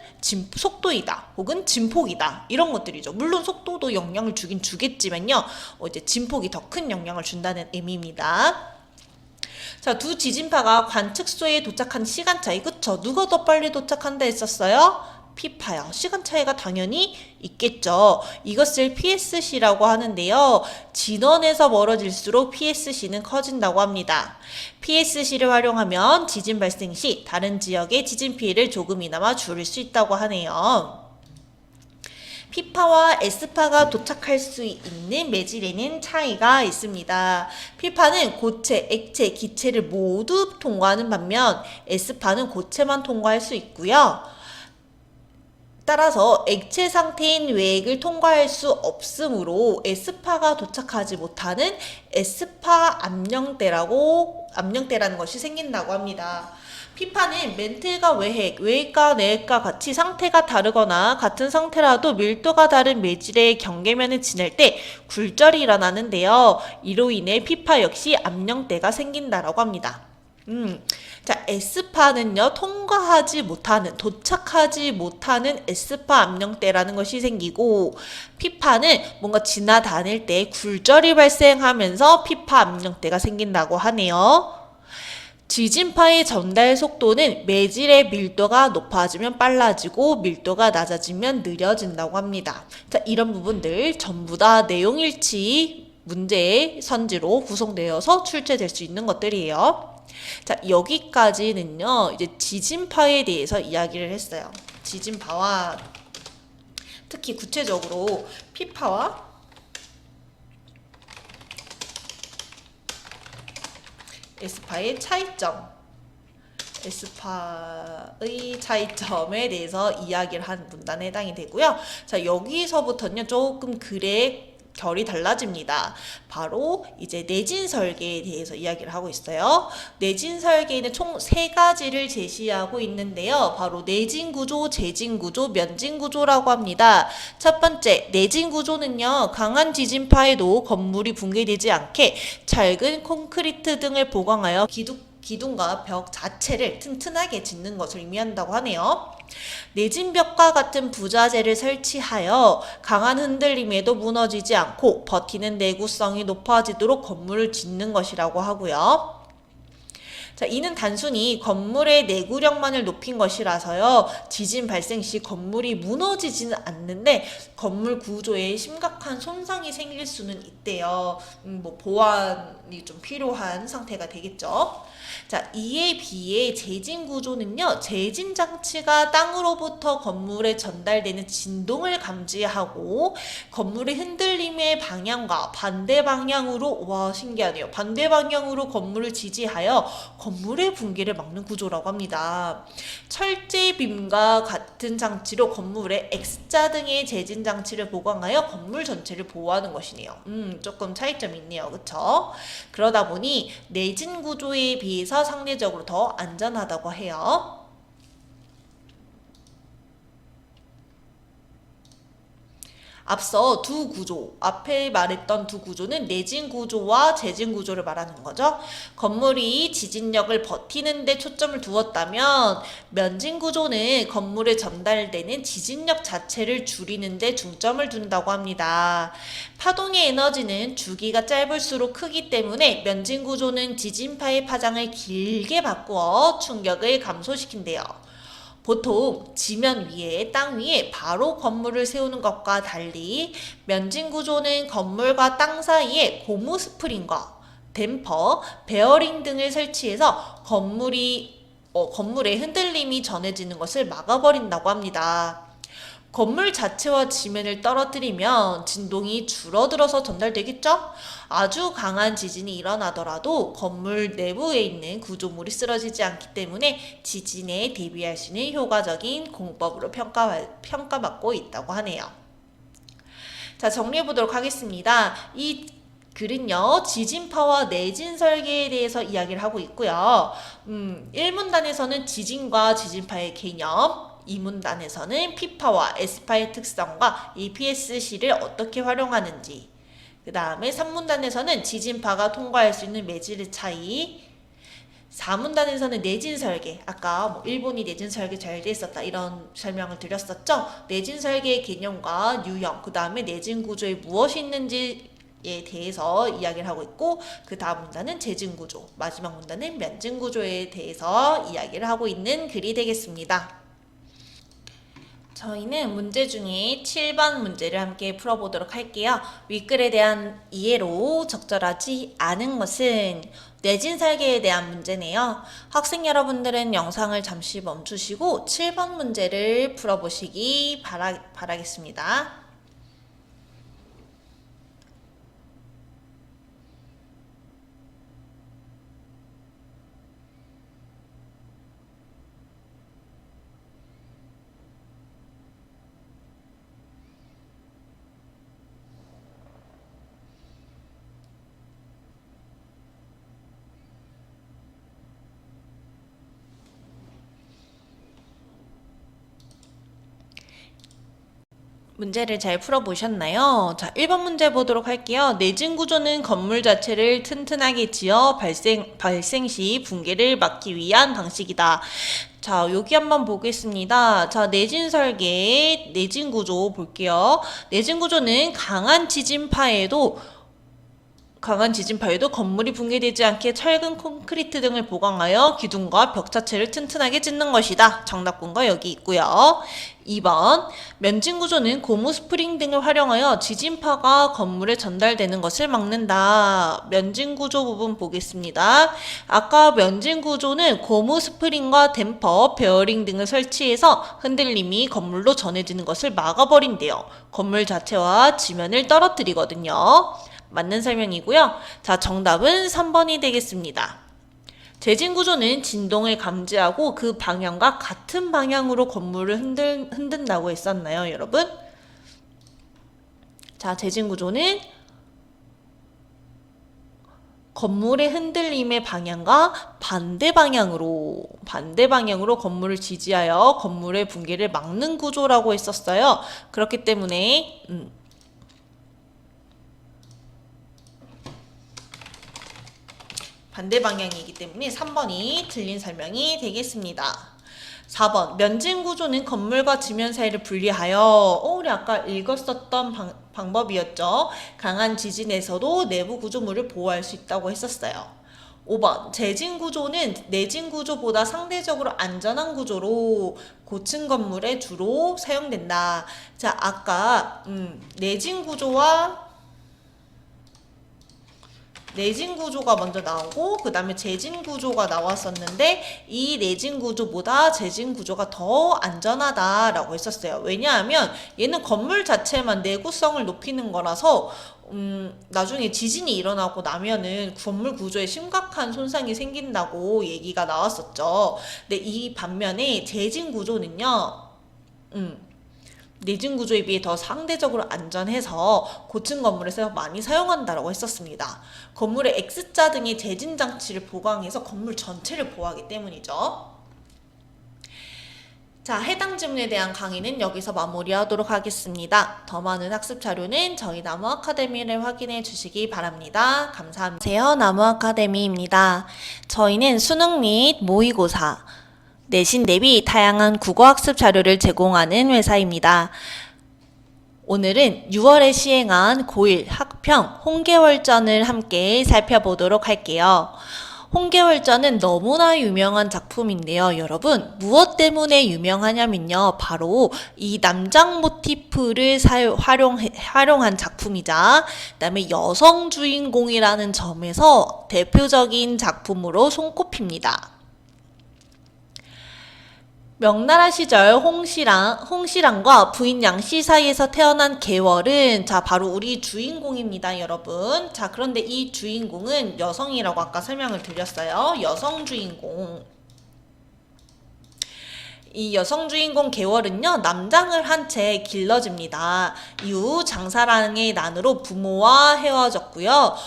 속도이다. 혹은 진폭이다. 이런 것들이죠. 물론 속도도 영향을 주긴 주겠지만요. 이제 진폭이 더 큰 영향을 준다는 의미입니다. 자, 두 지진파가 관측소에 도착한 시간 차이, 그쵸? 누가 더 빨리 도착한다 했었어요? P파요. 시간 차이가 당연히 있겠죠. 이것을 PSC라고 하는데요. 진원에서 멀어질수록 PSC는 커진다고 합니다. PSC를 활용하면 지진 발생 시 다른 지역의 지진 피해를 조금이나마 줄일 수 있다고 하네요. P파와 S파가 도착할 수 있는 매질에는 차이가 있습니다. P파는 고체, 액체, 기체를 모두 통과하는 반면 S파는 고체만 통과할 수 있고요. 따라서 액체 상태인 외액을 통과할 수 없으므로 S파가 도착하지 못하는 S파 압력대라는 것이 생긴다고 합니다. P파는 멘틀과 외핵, 외핵과 내핵과 같이 상태가 다르거나 같은 상태라도 밀도가 다른 매질의 경계면을 지날 때 굴절이 일어나는데요. 이로 인해 P파 역시 압력대가 생긴다라고 합니다. 자, S파는요, 도착하지 못하는 S파 압력대라는 것이 생기고, P파는 뭔가 지나다닐 때 굴절이 발생하면서 P파 압력대가 생긴다고 하네요. 지진파의 전달 속도는 매질의 밀도가 높아지면 빨라지고 밀도가 낮아지면 느려진다고 합니다. 자, 이런 부분들 전부 다 내용일치 문제의 선지로 구성되어서 출제될 수 있는 것들이에요. 자, 여기까지는요, 이제 지진파에 대해서 이야기를 했어요. 지진파와 특히 구체적으로 P파와 S파의 차이점, S파의 차이점에 대해서 이야기를 한 문단에 해당이 되고요. 자, 여기서부터는요, 조금 글의 결이 달라집니다. 바로 이제 내진 설계에 대해서 이야기를 하고 있어요. 내진 설계는 총 3가지를 제시하고 있는데요. 바로 내진 구조, 재진 구조, 면진 구조라고 합니다. 첫 번째, 내진 구조는요, 강한 지진파에도 건물이 붕괴되지 않게 잘근 콘크리트 등을 보강하여 기둥과 벽 자체를 튼튼하게 짓는 것을 의미한다고 하네요. 내진 벽과 같은 부자재를 설치하여 강한 흔들림에도 무너지지 않고 버티는 내구성이 높아지도록 건물을 짓는 것이라고 하고요. 자, 이는 단순히 건물의 내구력만을 높인 것이라서요. 지진 발생 시 건물이 무너지지는 않는데 건물 구조에 심각한 손상이 생길 수는 있대요. 보완이 좀 필요한 상태가 되겠죠. 자, 이에 비해 재진 구조는요, 재진 장치가 땅으로부터 건물에 전달되는 진동을 감지하고 건물의 흔들림의 방향과 반대 방향으로, 와, 신기하네요. 반대 방향으로 건물을 지지하여 건물의 붕괴를 막는 구조라고 합니다. 철제빔과 같은 장치로 건물에 X자 등의 재진 장치를 보강하여 건물 전체를 보호하는 것이네요. 조금 차이점이 있네요. 그쵸? 그러다 보니 내진 구조에 비해서 상대적으로 더 안전하다고 해요. 앞서 앞에 말했던 두 구조는 내진 구조와 재진 구조를 말하는 거죠. 건물이 지진력을 버티는 데 초점을 두었다면 면진 구조는 건물에 전달되는 지진력 자체를 줄이는 데 중점을 둔다고 합니다. 파동의 에너지는 주기가 짧을수록 크기 때문에 면진 구조는 지진파의 파장을 길게 바꾸어 충격을 감소시킨대요. 보통 지면 위에, 땅 위에 바로 건물을 세우는 것과 달리 면진 구조는 건물과 땅 사이에 고무 스프링과 댐퍼, 베어링 등을 설치해서 건물의 흔들림이 전해지는 것을 막아버린다고 합니다. 건물 자체와 지면을 떨어뜨리면 진동이 줄어들어서 전달되겠죠? 아주 강한 지진이 일어나더라도 건물 내부에 있는 구조물이 쓰러지지 않기 때문에 지진에 대비할 수 있는 효과적인 공법으로 평가받고 있다고 하네요. 자, 정리해 보도록 하겠습니다. 이 글은요, 지진파와 내진 설계에 대해서 이야기를 하고 있고요. 1문단에서는 지진과 지진파의 개념, 2문단에서는 P파와 S파의 특성과 이 PSC를 어떻게 활용하는지, 그 다음에 3문단에서는 지진파가 통과할 수 있는 매질의 차이, 4문단에서는 내진 설계, 아까 일본이 내진 설계 잘 돼 있었다 이런 설명을 드렸었죠. 내진 설계의 개념과 유형, 그 다음에 내진 구조에 무엇이 있는지 에 대해서 이야기를 하고 있고, 그 다음 문단은 재진 구조, 마지막 문단은 면진 구조에 대해서 이야기를 하고 있는 글이 되겠습니다. 저희는 문제 중에 7번 문제를 함께 풀어보도록 할게요. 윗글에 대한 이해로 적절하지 않은 것은 내진 설계에 대한 문제네요. 학생 여러분들은 영상을 잠시 멈추시고 7번 문제를 풀어보시기 바라겠습니다. 문제를 잘 풀어보셨나요? 자, 1번 문제 보도록 할게요. 내진 구조는 건물 자체를 튼튼하게 지어 발생 시 붕괴를 막기 위한 방식이다. 자, 여기 한번 보겠습니다. 자, 내진 설계, 내진 구조 볼게요. 내진 구조는 강한 지진파에도 건물이 붕괴되지 않게 철근, 콘크리트 등을 보강하여 기둥과 벽 자체를 튼튼하게 짓는 것이다. 정답군과 여기 있고요. 2번 면진 구조는 고무 스프링 등을 활용하여 지진파가 건물에 전달되는 것을 막는다. 면진 구조 부분 보겠습니다. 아까 면진 구조는 고무 스프링과 댐퍼, 베어링 등을 설치해서 흔들림이 건물로 전해지는 것을 막아버린대요. 건물 자체와 지면을 떨어뜨리거든요. 맞는 설명이고요. 자, 정답은 3번이 되겠습니다. 재진 구조는 진동을 감지하고 그 방향과 같은 방향으로 건물을 흔든다고 했었나요, 여러분? 자, 재진 구조는 건물의 흔들림의 방향과 반대 방향으로 건물을 지지하여 건물의 붕괴를 막는 구조라고 했었어요. 그렇기 때문에 반대 방향이기 때문에 3번이 틀린 설명이 되겠습니다. 4번 면진 구조는 건물과 지면 사이를 분리하여 우리 아까 읽었었던 방법이었죠. 강한 지진에서도 내부 구조물을 보호할 수 있다고 했었어요. 5번 재진 구조는 내진 구조보다 상대적으로 안전한 구조로 고층 건물에 주로 사용된다. 자, 아까 내진 구조가 먼저 나오고 그 다음에 재진 구조가 나왔었는데 이 내진 구조보다 재진 구조가 더 안전하다라고 했었어요. 왜냐하면 얘는 건물 자체만 내구성을 높이는 거라서 나중에 지진이 일어나고 나면은 건물 구조에 심각한 손상이 생긴다고 얘기가 나왔었죠. 근데 이 반면에 재진 구조는요. 내진 구조에 비해 더 상대적으로 안전해서 고층 건물에서 많이 사용한다고 했었습니다. 건물의 X자 등의 재진 장치를 보강해서 건물 전체를 보호하기 때문이죠. 자, 해당 지문에 대한 강의는 여기서 마무리하도록 하겠습니다. 더 많은 학습 자료는 저희 나무 아카데미를 확인해 주시기 바랍니다. 감사합니다. 나무 아카데미입니다. 저희는 수능 및 모의고사 내신 대비 다양한 국어학습 자료를 제공하는 회사입니다. 오늘은 6월에 시행한 고1 학평 홍계월전을 함께 살펴보도록 할게요. 홍계월전은 너무나 유명한 작품인데요. 여러분, 무엇 때문에 유명하냐면요. 바로 이 남장 모티프를 활용한 작품이자 그다음에 여성 주인공이라는 점에서 대표적인 작품으로 손꼽힙니다. 명나라 시절 홍시랑과 부인 양씨 사이에서 태어난 계월은 자 바로 우리 주인공입니다, 여러분. 자, 그런데 이 주인공은 여성이라고 아까 설명을 드렸어요. 여성 주인공. 이 여성 주인공 계월은요, 남장을 한 채 길러집니다. 이후 장사랑의 난으로 부모와 헤어졌고요.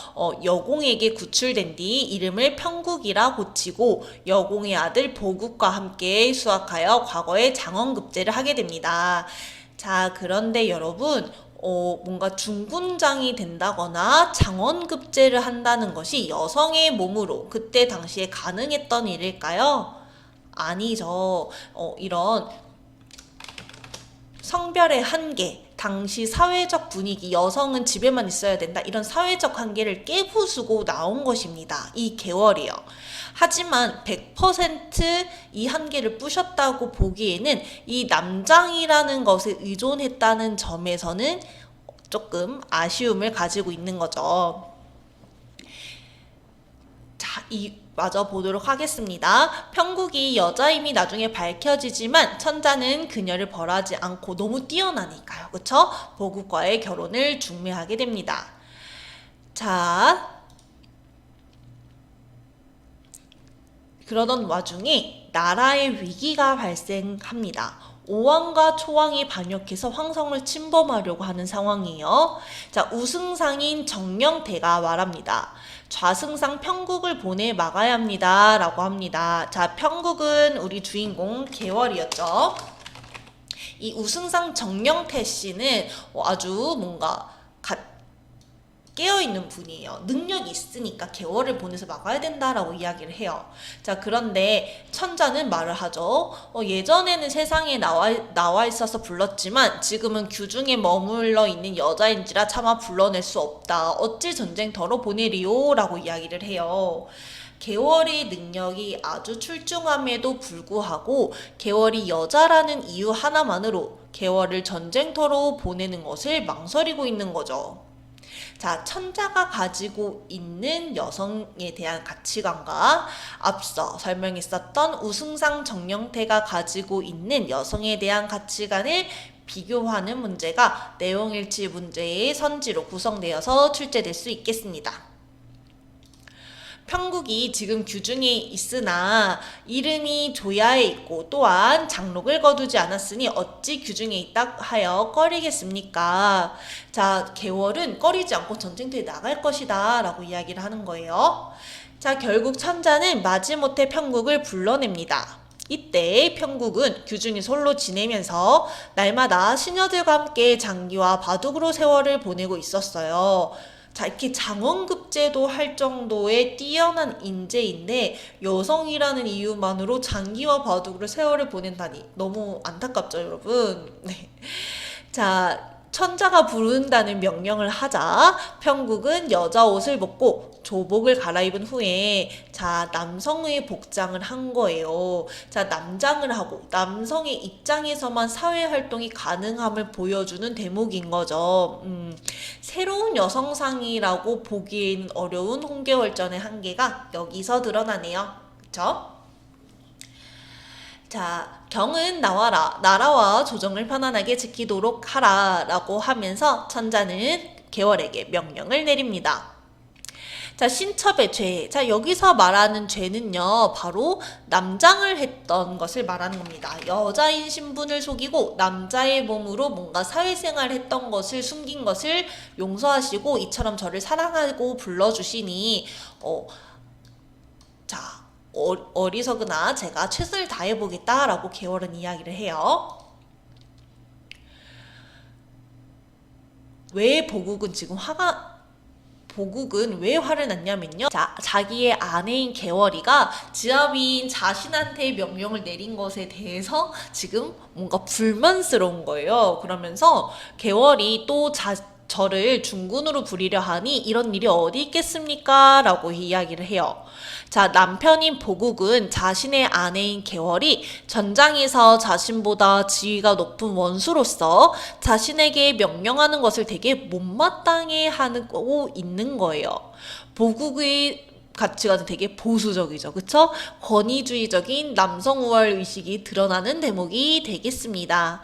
여공에게 구출된 뒤 이름을 평국이라 고치고 여공의 아들 보국과 함께 수학하여 과거에 장원급제를 하게 됩니다. 자, 그런데 여러분, 뭔가 중군장이 된다거나 장원급제를 한다는 것이 여성의 몸으로 그때 당시에 가능했던 일일까요? 아니죠. 이런 성별의 한계, 당시 사회적 분위기, 여성은 집에만 있어야 된다, 이런 사회적 한계를 깨부수고 나온 것입니다. 이 계월이요. 하지만 100% 이 한계를 부셨다고 보기에는 이 남장이라는 것에 의존했다는 점에서는 조금 아쉬움을 가지고 있는 거죠. 자, 마저 보도록 하겠습니다. 평국이 여자임이 나중에 밝혀지지만 천자는 그녀를 벌하지 않고 너무 뛰어나니까요. 그쵸? 보국과의 결혼을 중매하게 됩니다. 자, 그러던 와중에 나라의 위기가 발생합니다. 오왕과 초왕이 반역해서 황성을 침범하려고 하는 상황이에요. 자, 우승상인 정령태가 말합니다. 좌승상 평국을 보내 막아야 합니다. 라고 합니다. 자, 평국은 우리 주인공 계월이었죠. 이 우승상 정령태 씨는 아주 뭔가 깨어있는 분이에요. 능력이 있으니까 계월을 보내서 막아야 된다라고 이야기를 해요. 자, 그런데 천자는 말을 하죠. 예전에는 세상에 나와 있어서 불렀지만 지금은 규중에 머물러 있는 여자인지라 차마 불러낼 수 없다. 어찌 전쟁터로 보내리오? 라고 이야기를 해요. 계월의 능력이 아주 출중함에도 불구하고 계월이 여자라는 이유 하나만으로 계월을 전쟁터로 보내는 것을 망설이고 있는 거죠. 자, 천자가 가지고 있는 여성에 대한 가치관과 앞서 설명했었던 우승상 정령태가 가지고 있는 여성에 대한 가치관을 비교하는 문제가 내용일치 문제의 선지로 구성되어서 출제될 수 있겠습니다. 평국이 지금 규중에 있으나 이름이 조야에 있고 또한 장록을 거두지 않았으니 어찌 규중에 있다 하여 꺼리겠습니까? 자, 계월은 꺼리지 않고 전쟁터에 나갈 것이다 라고 이야기를 하는 거예요. 자, 결국 천자는 마지못해 평국을 불러냅니다. 이때 평국은 규중이 솔로 지내면서 날마다 시녀들과 함께 장기와 바둑으로 세월을 보내고 있었어요. 자, 이렇게 장원급제도 할 정도의 뛰어난 인재인데 여성이라는 이유만으로 장기와 바둑으로 세월을 보낸다니 너무 안타깝죠, 여러분? 네. 자, 천자가 부른다는 명령을 하자 평국은 여자 옷을 벗고 조복을 갈아입은 후에 자, 남성의 복장을 한 거예요. 자, 남장을 하고 남성의 입장에서만 사회활동이 가능함을 보여주는 대목인 거죠. 새로운 여성상이라고 보기에는 어려운 홍계월전의 한계가 여기서 드러나네요. 그쵸? 자, 경은 나와라. 나라와 조정을 편안하게 지키도록 하라. 라고 하면서 천자는 계월에게 명령을 내립니다. 자, 신첩의 죄. 자, 여기서 말하는 죄는요, 바로 남장을 했던 것을 말하는 겁니다. 여자인 신분을 속이고 남자의 몸으로 뭔가 사회생활을 했던 것을 숨긴 것을 용서하시고 이처럼 저를 사랑하고 불러주시니 자, 어리석으나 제가 최선을 다해보겠다라고 계월은 이야기를 해요. 왜 보국은 왜 화를 났냐면요. 자, 자기의 아내인 계월이가 지아비인 자신한테 명령을 내린 것에 대해서 지금 뭔가 불만스러운 거예요. 그러면서 계월이 또 저를 중군으로 부리려 하니 이런 일이 어디 있겠습니까? 라고 이야기를 해요. 자, 남편인 보국은 자신의 아내인 계월이 전장에서 자신보다 지위가 높은 원수로서 자신에게 명령하는 것을 되게 못마땅해 하고 있는 거예요. 보국의 가치관은 되게 보수적이죠. 그쵸? 권위주의적인 남성 우월 의식이 드러나는 대목이 되겠습니다.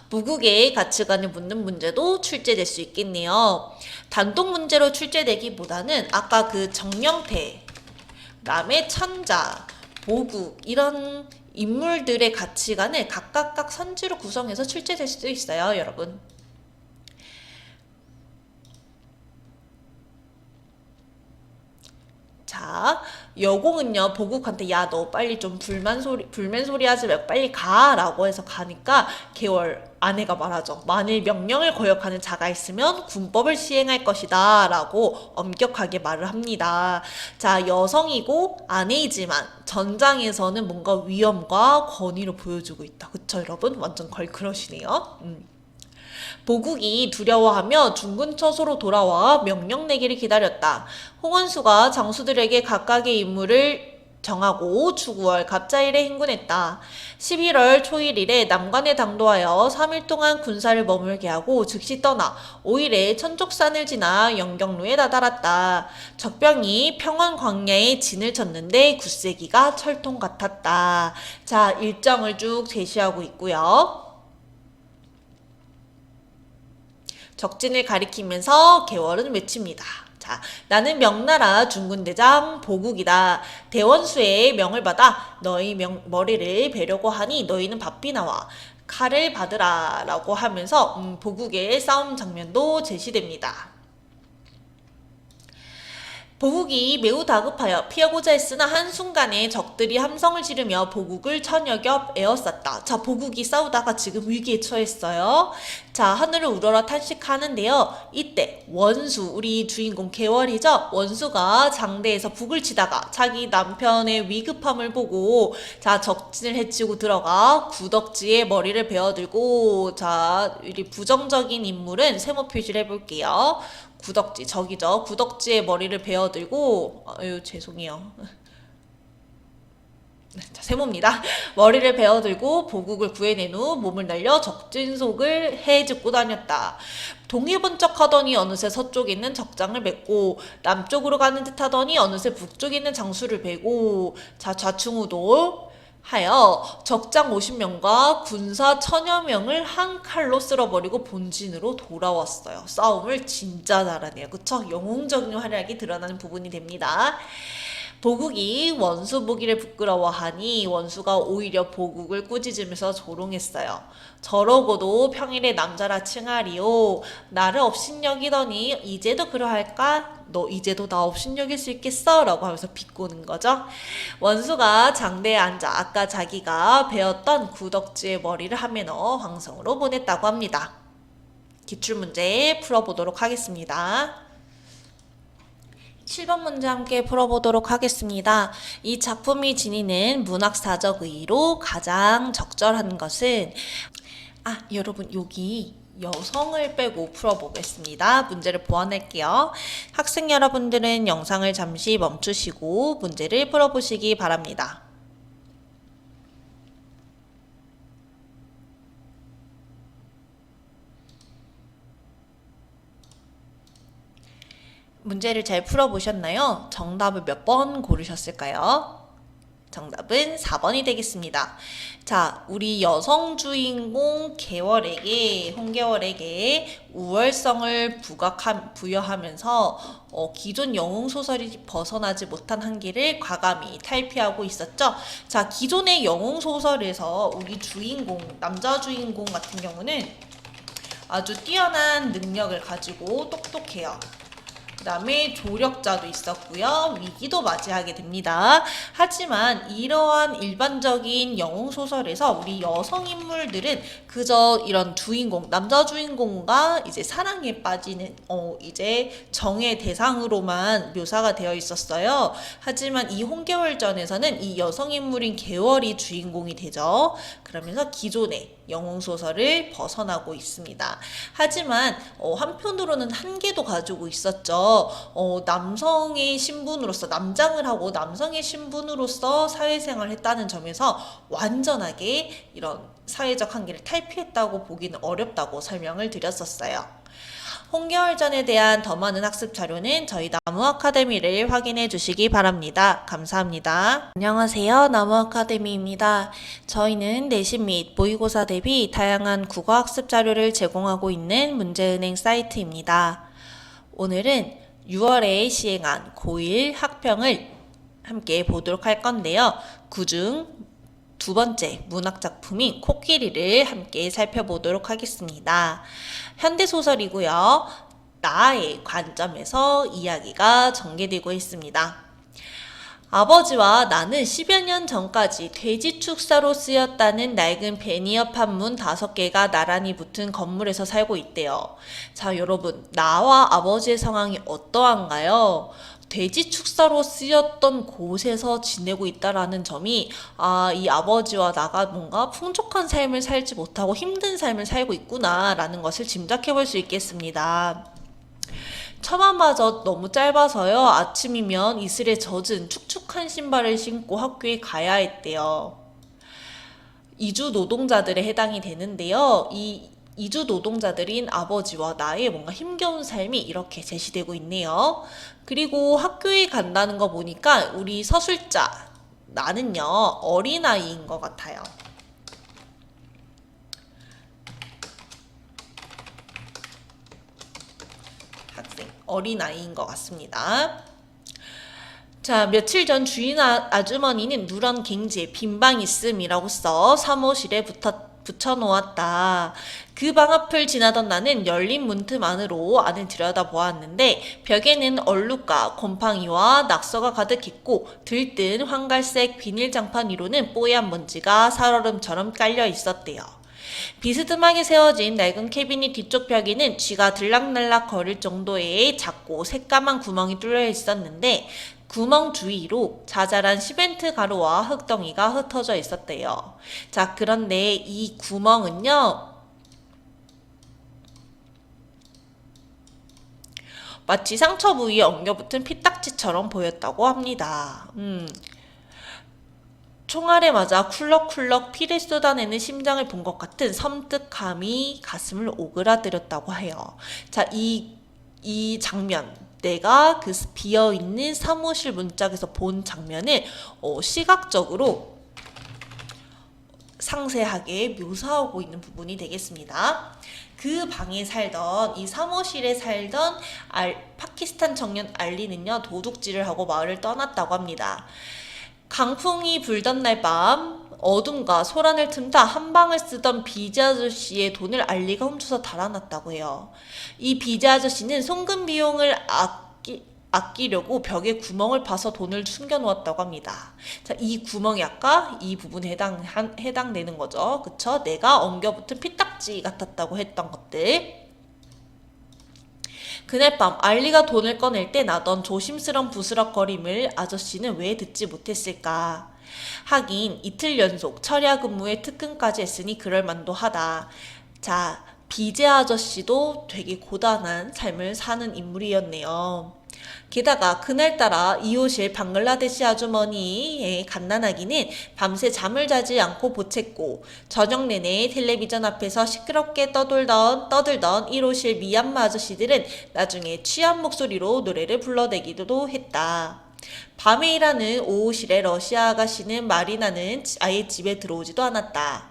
무국의 가치관을 묻는 문제도 출제될 수 있겠네요. 단독 문제로 출제되기보다는 아까 그 정령태, 그다음에 천자, 보국 이런 인물들의 가치관을 각각 선지로 구성해서 출제될 수도 있어요, 여러분. 자, 여공은요, 보국한테 야, 너 빨리 좀 불만소리 하지 말고 빨리 가 라고 해서 가니까 계월 아내가 말하죠. 만일 명령을 거역하는 자가 있으면 군법을 시행할 것이다 라고 엄격하게 말을 합니다. 자, 여성이고 아내이지만 전장에서는 뭔가 위엄과 권위를 보여주고 있다. 그쵸, 여러분? 완전 걸크러시네요. 보국이 두려워하며 중군 처소로 돌아와 명령 내기를 기다렸다. 홍원수가 장수들에게 각각의 임무를 정하고 추구월 갑자일에 행군했다. 11월 초일 이래 남관에 당도하여 3일 동안 군사를 머물게 하고 즉시 떠나 5일에 천족산을 지나 영경로에 다다랐다. 적병이 평원 광야에 진을 쳤는데 굳세기가 철통 같았다. 자, 일정을 쭉 제시하고 있고요. 적진을 가리키면서 개월은 외칩니다. 자, 나는 명나라 중군대장 보국이다. 대원수의 명을 받아 너희 머리를 베려고 하니 너희는 바삐 나와 칼을 받으라 라고 하면서 보국의 싸움 장면도 제시됩니다. 보국이 매우 다급하여 피하고자 했으나 한순간에 적들이 함성을 지르며 보국을 천여 겹 에워쌌다. 자, 보국이 싸우다가 지금 위기에 처했어요. 자, 하늘을 우러러 탄식하는데요. 이때 원수, 우리 주인공 개월이죠. 원수가 장대에서 북을 치다가 자기 남편의 위급함을 보고 자, 적진을 해치고 들어가 구덕지에 머리를 베어들고 자, 우리 부정적인 인물은 세모 표시를 해볼게요. 구덕지, 저기죠. 구덕지에 머리를 베어들고, 아유, 죄송해요. 자, 세모입니다. 머리를 베어들고 보국을 구해낸 후 몸을 날려 적진속을 헤집고 다녔다. 동해번쩍 하더니 어느새 서쪽에 있는 적장을 뱉고 남쪽으로 가는 듯 하더니 어느새 북쪽에 있는 장수를 베고 자, 좌충우돌 하여 적장 50명과 군사 1000여 명을 한 칼로 쓸어버리고 본진으로 돌아왔어요. 싸움을 진짜 잘하네요. 그쵸? 영웅적인 활약이 드러나는 부분이 됩니다. 보국이 원수 보기를 부끄러워하니 원수가 오히려 보국을 꾸짖으면서 조롱했어요. 저러고도 평일에 남자라 칭하리요. 나를 업신여기더니 이제도 그러할까? 너 이제도 나 업신여길 수 있겠어? 라고 하면서 비꼬는 거죠. 원수가 장대에 앉아 아까 자기가 베었던 구덕지의 머리를 함에 넣어 황성으로 보냈다고 합니다. 기출문제 풀어보도록 하겠습니다. 7번 문제 함께 풀어보도록 하겠습니다. 이 작품이 지니는 문학사적 의의로 가장 적절한 것은 여러분 여기 여성을 빼고 풀어보겠습니다. 문제를 보완할게요. 학생 여러분들은 영상을 잠시 멈추시고 문제를 풀어보시기 바랍니다. 문제를 잘 풀어보셨나요? 정답을 몇 번 고르셨을까요? 정답은 4번이 되겠습니다. 자, 우리 여성 주인공 홍계월에게 우월성을 부여하면서 기존 영웅소설이 벗어나지 못한 한계를 과감히 탈피하고 있었죠. 자, 기존의 영웅소설에서 우리 주인공, 남자 주인공 같은 경우는 아주 뛰어난 능력을 가지고 똑똑해요. 그 다음에 조력자도 있었고요. 위기도 맞이하게 됩니다. 하지만 이러한 일반적인 영웅소설에서 우리 여성 인물들은 그저 이런 주인공, 남자 주인공과 이제 사랑에 빠지는 이제 정의 대상으로만 묘사가 되어 있었어요. 하지만 이 홍계월전에서는 이 여성 인물인 계월이 주인공이 되죠. 그러면서 기존의 영웅소설을 벗어나고 있습니다. 하지만 한편으로는 한계도 가지고 있었죠. 남성의 신분으로서 남장을 하고 남성의 신분으로서 사회생활을 했다는 점에서 완전하게 이런 사회적 한계를 탈피했다고 보기는 어렵다고 설명을 드렸었어요. 홍계월전에 대한 더 많은 학습 자료는 저희 나무 아카데미를 확인해 주시기 바랍니다. 감사합니다. 안녕하세요. 나무 아카데미입니다. 저희는 내신 및 모의고사 대비 다양한 국어 학습 자료를 제공하고 있는 문제은행 사이트입니다. 오늘은 6월에 시행한 고1 학평을 함께 보도록 할 건데요. 그중 두 번째 문학작품인 코끼리를 함께 살펴보도록 하겠습니다. 현대소설이고요. 나의 관점에서 이야기가 전개되고 있습니다. 아버지와 나는 10여 년 전까지 돼지 축사로 쓰였다는 낡은 베니어 판문 5개가 나란히 붙은 건물에서 살고 있대요. 자, 여러분, 나와 아버지의 상황이 어떠한가요? 돼지 축사로 쓰였던 곳에서 지내고 있다라는 점이 이 아버지와 나가 뭔가 풍족한 삶을 살지 못하고 힘든 삶을 살고 있구나라는 것을 짐작해 볼 수 있겠습니다. 처마마저 너무 짧아서요. 아침이면 이슬에 젖은 축축한 신발을 신고 학교에 가야 했대요. 이주 노동자들에 해당이 되는데요. 이 이주 노동자들인 아버지와 나의 뭔가 힘겨운 삶이 이렇게 제시되고 있네요. 그리고 학교에 간다는 거 보니까 우리 서술자 나는요 어린아이인 것 같아요. 학생, 어린아이인 것 같습니다. 자, 며칠 전 주인 아주머니는 누런 갱지에 빈방 있음이라고 써 사무실에 붙여놓았다. 그 방 앞을 지나던 나는 열린 문틈 안으로 안을 들여다보았는데 벽에는 얼룩과 곰팡이와 낙서가 가득했고 들뜬 황갈색 비닐장판 위로는 뽀얀 먼지가 살얼음처럼 깔려 있었대요. 비스듬하게 세워진 낡은 캐비닛 뒤쪽 벽에는 쥐가 들락날락 거릴 정도의 작고 새까만 구멍이 뚫려 있었는데 구멍 주위로 자잘한 시멘트 가루와 흙덩이가 흩어져 있었대요. 자, 그런데 이 구멍은요, 마치 상처 부위에 엉겨붙은 피딱지처럼 보였다고 합니다. 총알에 맞아 쿨럭쿨럭 피를 쏟아내는 심장을 본 것 같은 섬뜩함이 가슴을 오그라들였다고 해요. 자, 이 장면, 내가 그 비어있는 사무실 문짝에서 본 장면을 시각적으로 상세하게 묘사하고 있는 부분이 되겠습니다. 그 방에 살던, 이 사무실에 살던 파키스탄 청년 알리는요, 도둑질을 하고 마을을 떠났다고 합니다. 강풍이 불던 날 밤 어둠과 소란을 틈타 한 방을 쓰던 비제 아저씨의 돈을 알리가 훔쳐서 달아났다고 해요. 이 비제 아저씨는 송금 비용을 아끼려고 벽에 구멍을 파서 돈을 숨겨놓았다고 합니다. 자, 이 구멍이 아까 이 부분에 해당되는 거죠. 그쵸? 내가 엉겨붙은 피딱지 같았다고 했던 것들. 그날 밤 알리가 돈을 꺼낼 때 나던 조심스런 부스럭거림을 아저씨는 왜 듣지 못했을까? 하긴 이틀 연속 철야 근무에 특근까지 했으니 그럴만도 하다. 자, 비제 아저씨도 되게 고단한 삶을 사는 인물이었네요. 게다가 그날따라 이웃실 방글라데시 아주머니의 갓난아기는 밤새 잠을 자지 않고 보챘고 저녁 내내 텔레비전 앞에서 시끄럽게 떠들던 1호실 미얀마 아저씨들은 나중에 취한 목소리로 노래를 불러대기도 했다. 밤에 일하는 5호실의 러시아 아가씨는 마리나는 아예 집에 들어오지도 않았다.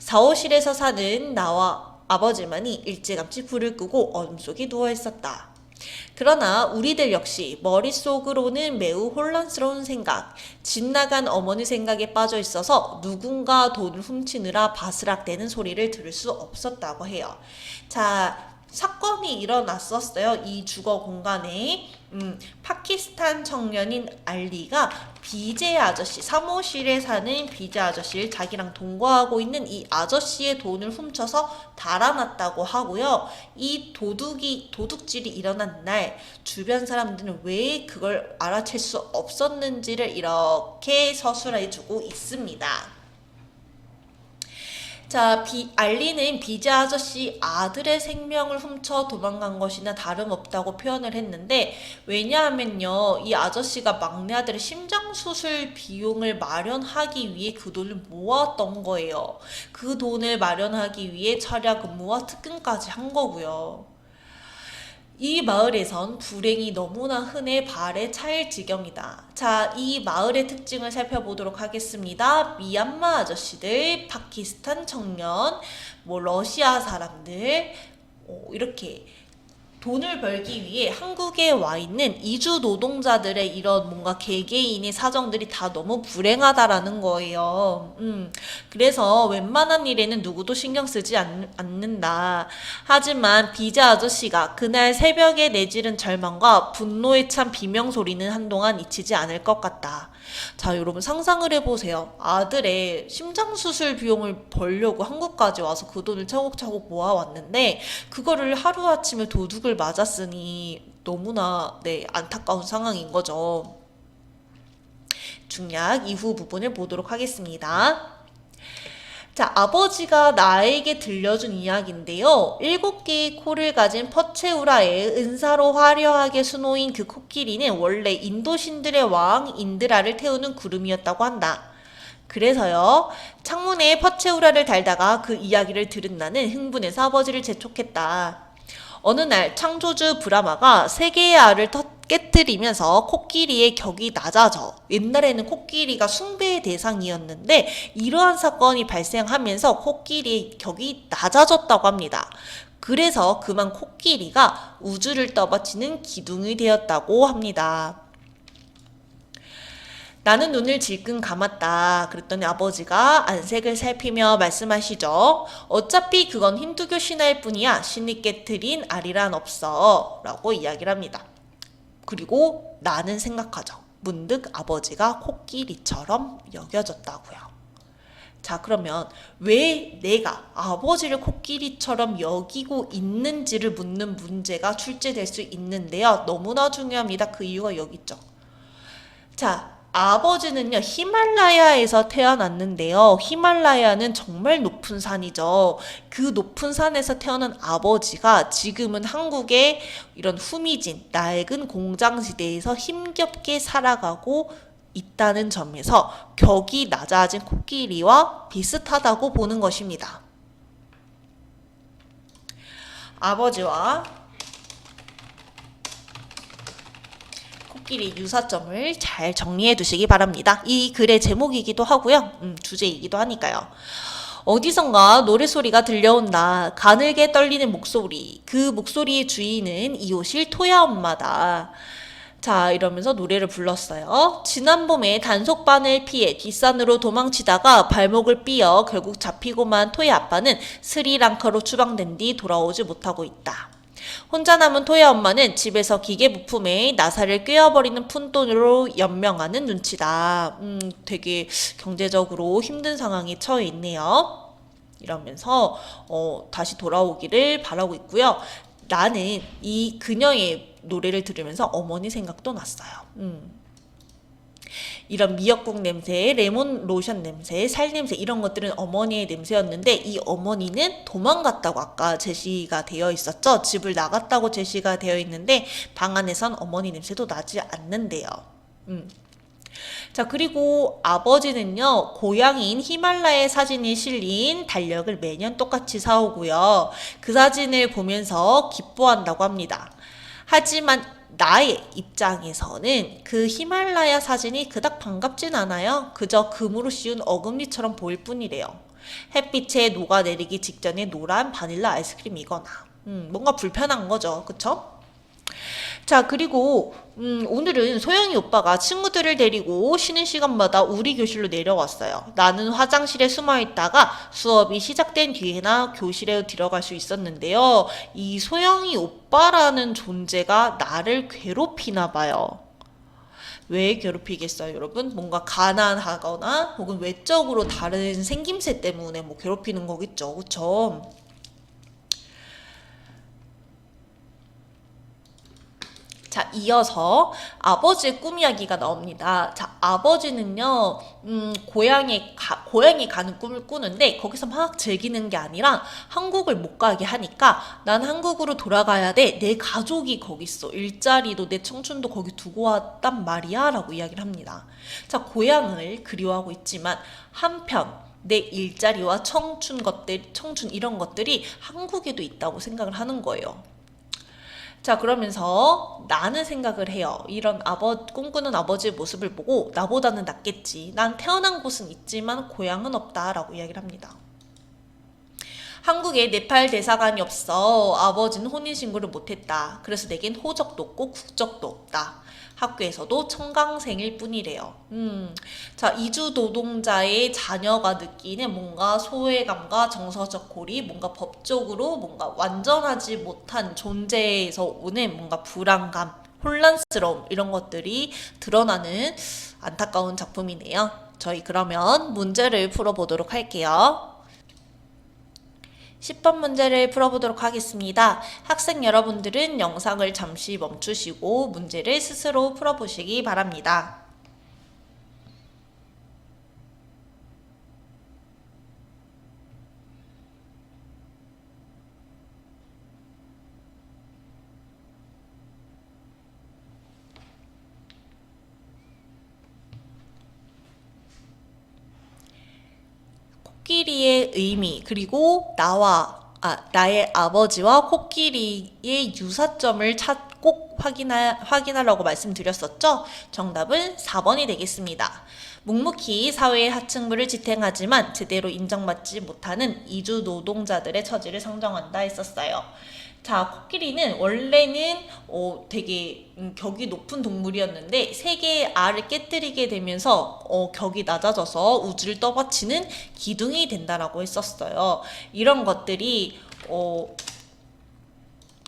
4호실에서 사는 나와 아버지만이 일찌감치 불을 끄고 어둠 속에 누워있었다. 그러나 우리들 역시 머릿속으로는 매우 혼란스러운 생각, 집 나간 어머니 생각에 빠져 있어서 누군가 돈을 훔치느라 바스락대는 소리를 들을 수 없었다고 해요. 자, 사건이 일어났었어요. 이 주거 공간에. 파키스탄 청년인 알리가 비제 아저씨, 사무실에 사는 비제 아저씨를 자기랑 동거하고 있는 이 아저씨의 돈을 훔쳐서 달아났다고 하고요. 이 도둑질이 일어난 날 주변 사람들은 왜 그걸 알아챌 수 없었는지를 이렇게 서술해주고 있습니다. 자, 알리는 비제 아저씨 아들의 생명을 훔쳐 도망간 것이나 다름없다고 표현을 했는데, 왜냐하면요, 이 아저씨가 막내 아들의 심장수술 비용을 마련하기 위해 그 돈을 모았던 거예요. 그 돈을 마련하기 위해 철야 근무와 특근까지 한 거고요. 이 마을에선 불행이 너무나 흔해 발에 차일 지경이다. 자, 이 마을의 특징을 살펴보도록 하겠습니다. 미얀마 아저씨들, 파키스탄 청년, 러시아 사람들, 이렇게 돈을 벌기 위해 한국에 와 있는 이주 노동자들의 이런 뭔가 개개인의 사정들이 다 너무 불행하다라는 거예요. 그래서 웬만한 일에는 누구도 신경 쓰지 않는다. 하지만 비제 아저씨가 그날 새벽에 내지른 절망과 분노에 찬 비명소리는 한동안 잊히지 않을 것 같다. 자, 여러분 상상을 해보세요. 아들의 심장수술 비용을 벌려고 한국까지 와서 그 돈을 차곡차곡 모아왔는데 그거를 하루아침에 도둑을 맞았으니 너무나 안타까운 상황인 거죠. 중략 이후 부분을 보도록 하겠습니다. 자, 아버지가 나에게 들려준 이야기인데요. 7개의 코를 가진 퍼체우라의 은사로 화려하게 수놓인 그 코끼리는 원래 인도 신들의 왕 인드라를 태우는 구름이었다고 한다. 그래서요, 창문에 퍼체우라를 달다가 그 이야기를 들은 나는 흥분해서 아버지를 재촉했다. 어느 날 창조주 브라마가 3개의 알을 깨뜨리면서 코끼리의 격이 낮아져. 옛날에는 코끼리가 숭배의 대상이었는데 이러한 사건이 발생하면서 코끼리의 격이 낮아졌다고 합니다. 그래서 그만 코끼리가 우주를 떠받치는 기둥이 되었다고 합니다. 나는 눈을 질끈 감았다. 그랬더니 아버지가 안색을 살피며 말씀하시죠. 어차피 그건 힌두교 신화일 뿐이야. 신이 깨트린 알이란 없어. 라고 이야기를 합니다. 그리고 나는 생각하죠. 문득 아버지가 코끼리처럼 여겨졌다고요. 자, 그러면 왜 내가 아버지를 코끼리처럼 여기고 있는지를 묻는 문제가 출제될 수 있는데요. 너무나 중요합니다. 그 이유가 여기 있죠. 자, 아버지는요, 히말라야에서 태어났는데요. 히말라야는 정말 높은 산이죠. 그 높은 산에서 태어난 아버지가 지금은 한국의 이런 후미진, 낡은 공장지대에서 힘겹게 살아가고 있다는 점에서 격이 낮아진 코끼리와 비슷하다고 보는 것입니다. 아버지와 코끼리 유사점을 잘 정리해 두시기 바랍니다. 이 글의 제목이기도 하고요. 주제이기도 하니까요. 어디선가 노래소리가 들려온다. 가늘게 떨리는 목소리. 그 목소리의 주인은 이웃일 토야 엄마다. 자, 이러면서 노래를 불렀어요. 지난 봄에 단속반을 피해 뒷산으로 도망치다가 발목을 삐어 결국 잡히고만 토야 아빠는 스리랑카로 추방된 뒤 돌아오지 못하고 있다. 혼자 남은 토야 엄마는 집에서 기계 부품에 나사를 꿰어버리는 푼돈으로 연명하는 눈치다. 되게 경제적으로 힘든 상황에 처해 있네요. 이러면서 다시 돌아오기를 바라고 있고요. 나는 이 그녀의 노래를 들으면서 어머니 생각도 났어요. 이런 미역국 냄새, 레몬 로션 냄새, 살 냄새 이런 것들은 어머니의 냄새였는데 이 어머니는 도망갔다고 아까 제시가 되어 있었죠. 집을 나갔다고 제시가 되어 있는데 방 안에선 어머니 냄새도 나지 않는데요. 자, 그리고 아버지는요, 고향인 히말라야 사진이 실린 달력을 매년 똑같이 사오고요. 그 사진을 보면서 기뻐한다고 합니다. 하지만 나의 입장에서는 그 히말라야 사진이 그닥 반갑진 않아요. 그저 금으로 씌운 어금니처럼 보일 뿐이래요. 햇빛에 녹아내리기 직전에 노란 바닐라 아이스크림이거나 뭔가 불편한 거죠. 그쵸? 자, 그리고 오늘은 소영이 오빠가 친구들을 데리고 쉬는 시간마다 우리 교실로 내려왔어요. 나는 화장실에 숨어 있다가 수업이 시작된 뒤에나 교실에 들어갈 수 있었는데요. 이 소영이 오빠라는 존재가 나를 괴롭히나 봐요. 왜 괴롭히겠어요, 여러분? 뭔가 가난하거나 혹은 외적으로 다른 생김새 때문에 뭐 괴롭히는 거겠죠. 그쵸? 자, 이어서 아버지의 꿈 이야기가 나옵니다. 자, 아버지는요, 고향에 가는 꿈을 꾸는데 거기서 막 즐기는 게 아니라 한국을 못 가게 하니까 난 한국으로 돌아가야 돼. 내 가족이 거기 있어. 일자리도 내 청춘도 거기 두고 왔단 말이야. 라고 이야기를 합니다. 자, 고향을 그리워하고 있지만 한편 내 일자리와 청춘 이런 것들이 한국에도 있다고 생각을 하는 거예요. 자, 그러면서 나는 생각을 해요. 이런 꿈꾸는 아버지의 모습을 보고 나보다는 낫겠지. 난 태어난 곳은 있지만 고향은 없다라고 이야기를 합니다. 한국에 네팔 대사관이 없어. 아버지는 혼인신고를 못했다. 그래서 내겐 호적도 없고 국적도 없다. 학교에서도 청강생일 뿐이래요. 자, 이주 노동자의 자녀가 느끼는 뭔가 소외감과 정서적 고립, 뭔가 법적으로 뭔가 완전하지 못한 존재에서 오는 뭔가 불안감, 혼란스러움 이런 것들이 드러나는 안타까운 작품이네요. 저희 그러면 문제를 풀어보도록 할게요. 10번 문제를 풀어보도록 하겠습니다. 학생 여러분들은 영상을 잠시 멈추시고 문제를 스스로 풀어보시기 바랍니다. 코끼리의 의미, 그리고 나의 아버지와 코끼리의 유사점을 꼭 확인하라고 말씀드렸었죠? 정답은 4번이 되겠습니다. 묵묵히 사회의 하층부를 지탱하지만 제대로 인정받지 못하는 이주 노동자들의 처지를 상정한다 했었어요. 자, 코끼리는 원래는 되게 격이 높은 동물이었는데 세 개의 알을 깨뜨리게 되면서 격이 낮아져서 우주를 떠받치는 기둥이 된다라고 했었어요. 이런 것들이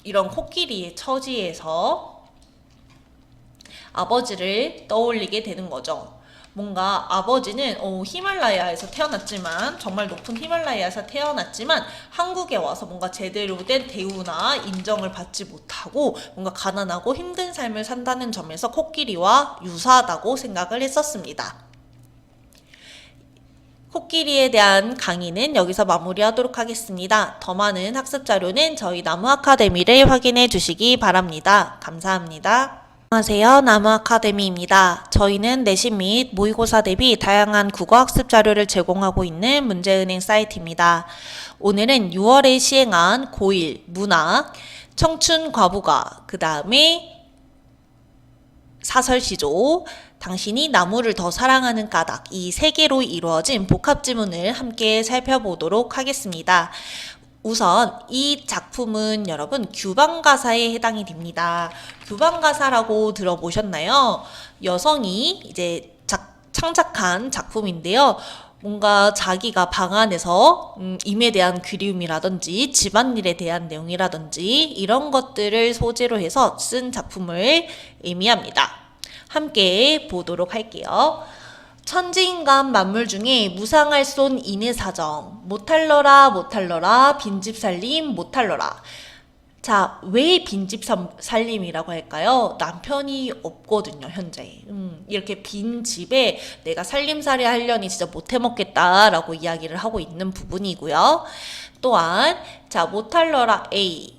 이런 코끼리의 처지에서 아버지를 떠올리게 되는 거죠. 뭔가 아버지는 히말라야에서 태어났지만, 정말 높은 히말라야에서 태어났지만 한국에 와서 뭔가 제대로 된 대우나 인정을 받지 못하고 뭔가 가난하고 힘든 삶을 산다는 점에서 코끼리와 유사하다고 생각을 했었습니다. 코끼리에 대한 강의는 여기서 마무리하도록 하겠습니다. 더 많은 학습 자료는 저희 나무 아카데미를 확인해 주시기 바랍니다. 감사합니다. 안녕하세요. 나무 아카데미입니다. 저희는 내신 및 모의고사 대비 다양한 국어학습 자료를 제공하고 있는 문제은행 사이트입니다. 오늘은 6월에 시행한 고1 문학, 청춘 과부가, 그 다음에 사설시조, 당신이 나무를 더 사랑하는 까닭, 이 세 개로 이루어진 복합지문을 함께 살펴보도록 하겠습니다. 우선 이 작품은 여러분 규방가사에 해당이 됩니다. 규방가사라고 들어보셨나요? 여성이 이제 창작한 작품인데요. 뭔가 자기가 방 안에서 임에 대한 그리움이라든지 집안일에 대한 내용이라든지 이런 것들을 소재로 해서 쓴 작품을 의미합니다. 함께 보도록 할게요. 천지인간 만물 중에 무상할 쏜 인의사정, 못할러라 못할러라 빈집 살림 못할러라. 자, 왜 빈집 살림이라고 할까요? 남편이 없거든요, 현재. 이렇게 빈 집에 내가 살림살이 하려니 진짜 못해먹겠다라고 이야기를 하고 있는 부분이고요. 또한 자, 못할러라 A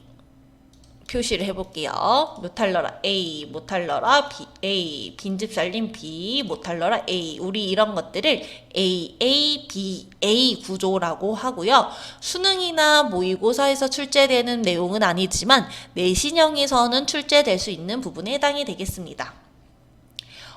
표시를 해볼게요. 못할러라 A, 못할러라 B, A, 빈집 살림 B, 못할러라 A. 우리 이런 것들을 A, B, A 구조라고 하고요. 수능이나 모의고사에서 출제되는 내용은 아니지만 내신형에서는 출제될 수 있는 부분에 해당이 되겠습니다.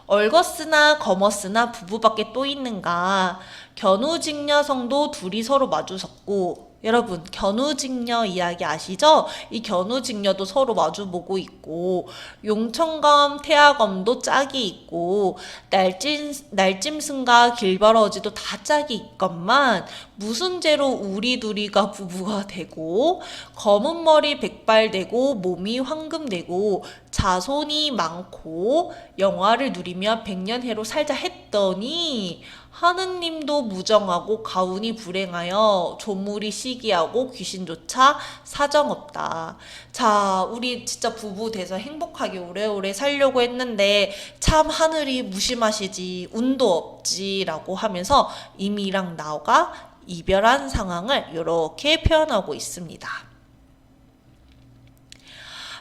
얼거스나 거머스나 부부밖에 또 있는가? 견우직녀성도 둘이 서로 마주섰고, 여러분 견우직녀 이야기 아시죠? 이 견우직녀도 서로 마주보고 있고, 용천검 태아검도 짝이 있고, 날짐승과 길바러지도 다 짝이 있건만 무슨 죄로 우리 둘이가 부부가 되고, 검은 머리 백발 되고 몸이 황금 되고 자손이 많고 영화를 누리며 백년해로 살자 했더니 하느님도 무정하고 가운이 불행하여 조물이 시기하고 귀신조차 사정없다. 자, 우리 진짜 부부 돼서 행복하게 오래오래 살려고 했는데 참 하늘이 무심하시지, 운도 없지 라고 하면서 이미랑 나가 이별한 상황을 이렇게 표현하고 있습니다.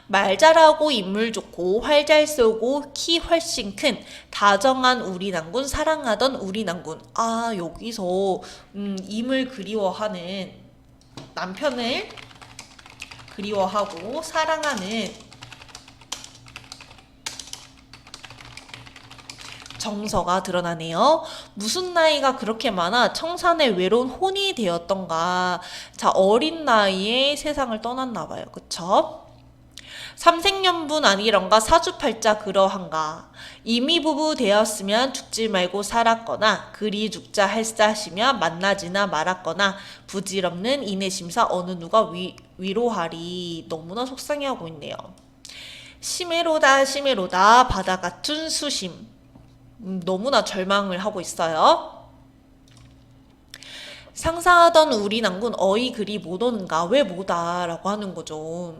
말 잘하고 인물 좋고 활 잘 쏘고 키 훨씬 큰 다정한 우리 남군, 사랑하던 우리 남군. 아, 여기서 임을 그리워하는, 남편을 그리워하고 사랑하는 정서가 드러나네요. 무슨 나이가 그렇게 많아 청산의 외로운 혼이 되었던가. 자, 어린 나이에 세상을 떠났나 봐요. 그쵸? 삼생연분 아니런가 사주팔자 그러한가. 이미 부부 되었으면 죽지 말고 살았거나 그리 죽자 할사시며 만나지나 말았거나 부질없는 인내심사 어느 누가 위로하리. 너무나 속상해하고 있네요. 심해로다 심해로다 바다 같은 수심. 너무나 절망을 하고 있어요. 상상하던 우리 낭군 어이 그리 못 오는가 왜 못 와? 라고 하는 거죠.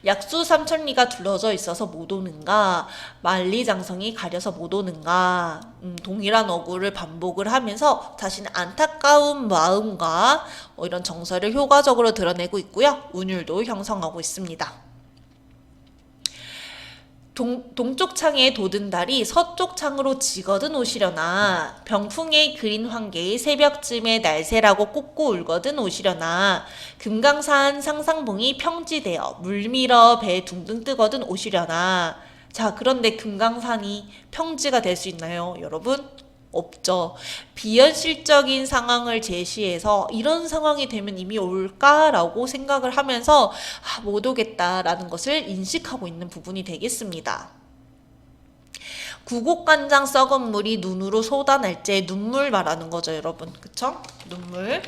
약수 삼천리가 둘러져 있어서 못 오는가, 만리장성이 가려서 못 오는가, 동일한 어구를 반복을 하면서 자신의 안타까운 마음과 이런 정서를 효과적으로 드러내고 있고요. 운율도 형성하고 있습니다. 동쪽 창에 돋은 달이 서쪽 창으로 지거든 오시려나, 병풍에 그린 황계의 새벽쯤에 날새라고 꽂고 울거든 오시려나, 금강산 상상봉이 평지되어 물밀어 배 둥둥 뜨거든 오시려나. 자, 그런데 금강산이 평지가 될 수 있나요, 여러분? 없죠. 비현실적인 상황을 제시해서 이런 상황이 되면 이미 올까라고 생각을 하면서 못 오겠다라는 것을 인식하고 있는 부분이 되겠습니다. 구곡간장 썩은 물이 눈으로 쏟아날 때 눈물 말하는 거죠, 여러분. 그쵸? 눈물.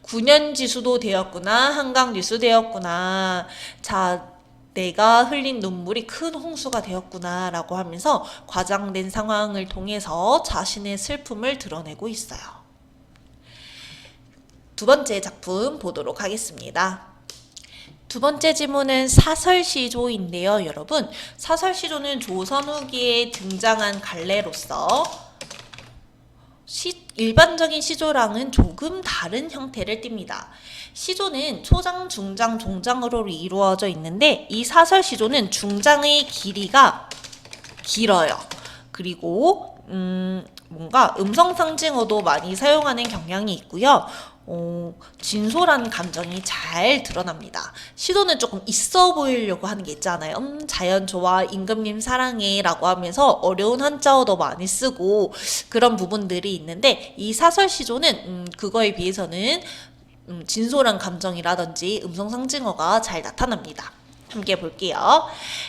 9년지수도 되었구나. 한강지수 되었구나. 자, 내가 흘린 눈물이 큰 홍수가 되었구나 라고 하면서 과장된 상황을 통해서 자신의 슬픔을 드러내고 있어요. 두 번째 작품 보도록 하겠습니다. 두 번째 지문은 사설시조인데요, 여러분. 사설시조는 조선 후기에 등장한 갈래로서 일반적인 시조랑은 조금 다른 형태를 띱니다. 시조는 초장, 중장, 종장으로 이루어져 있는데 이 사설 시조는 중장의 길이가 길어요. 그리고 뭔가 음성 상징어도 많이 사용하는 경향이 있고요. 진솔한 감정이 잘 드러납니다. 시도는 조금 있어 보이려고 하는 게 있잖아요. 자연 좋아, 임금님 사랑해 라고 하면서 어려운 한자어도 많이 쓰고 그런 부분들이 있는데 이 사설 시조는 그거에 비해서는 진솔한 감정이라든지 음성 상징어가 잘 나타납니다. 함께 볼게요.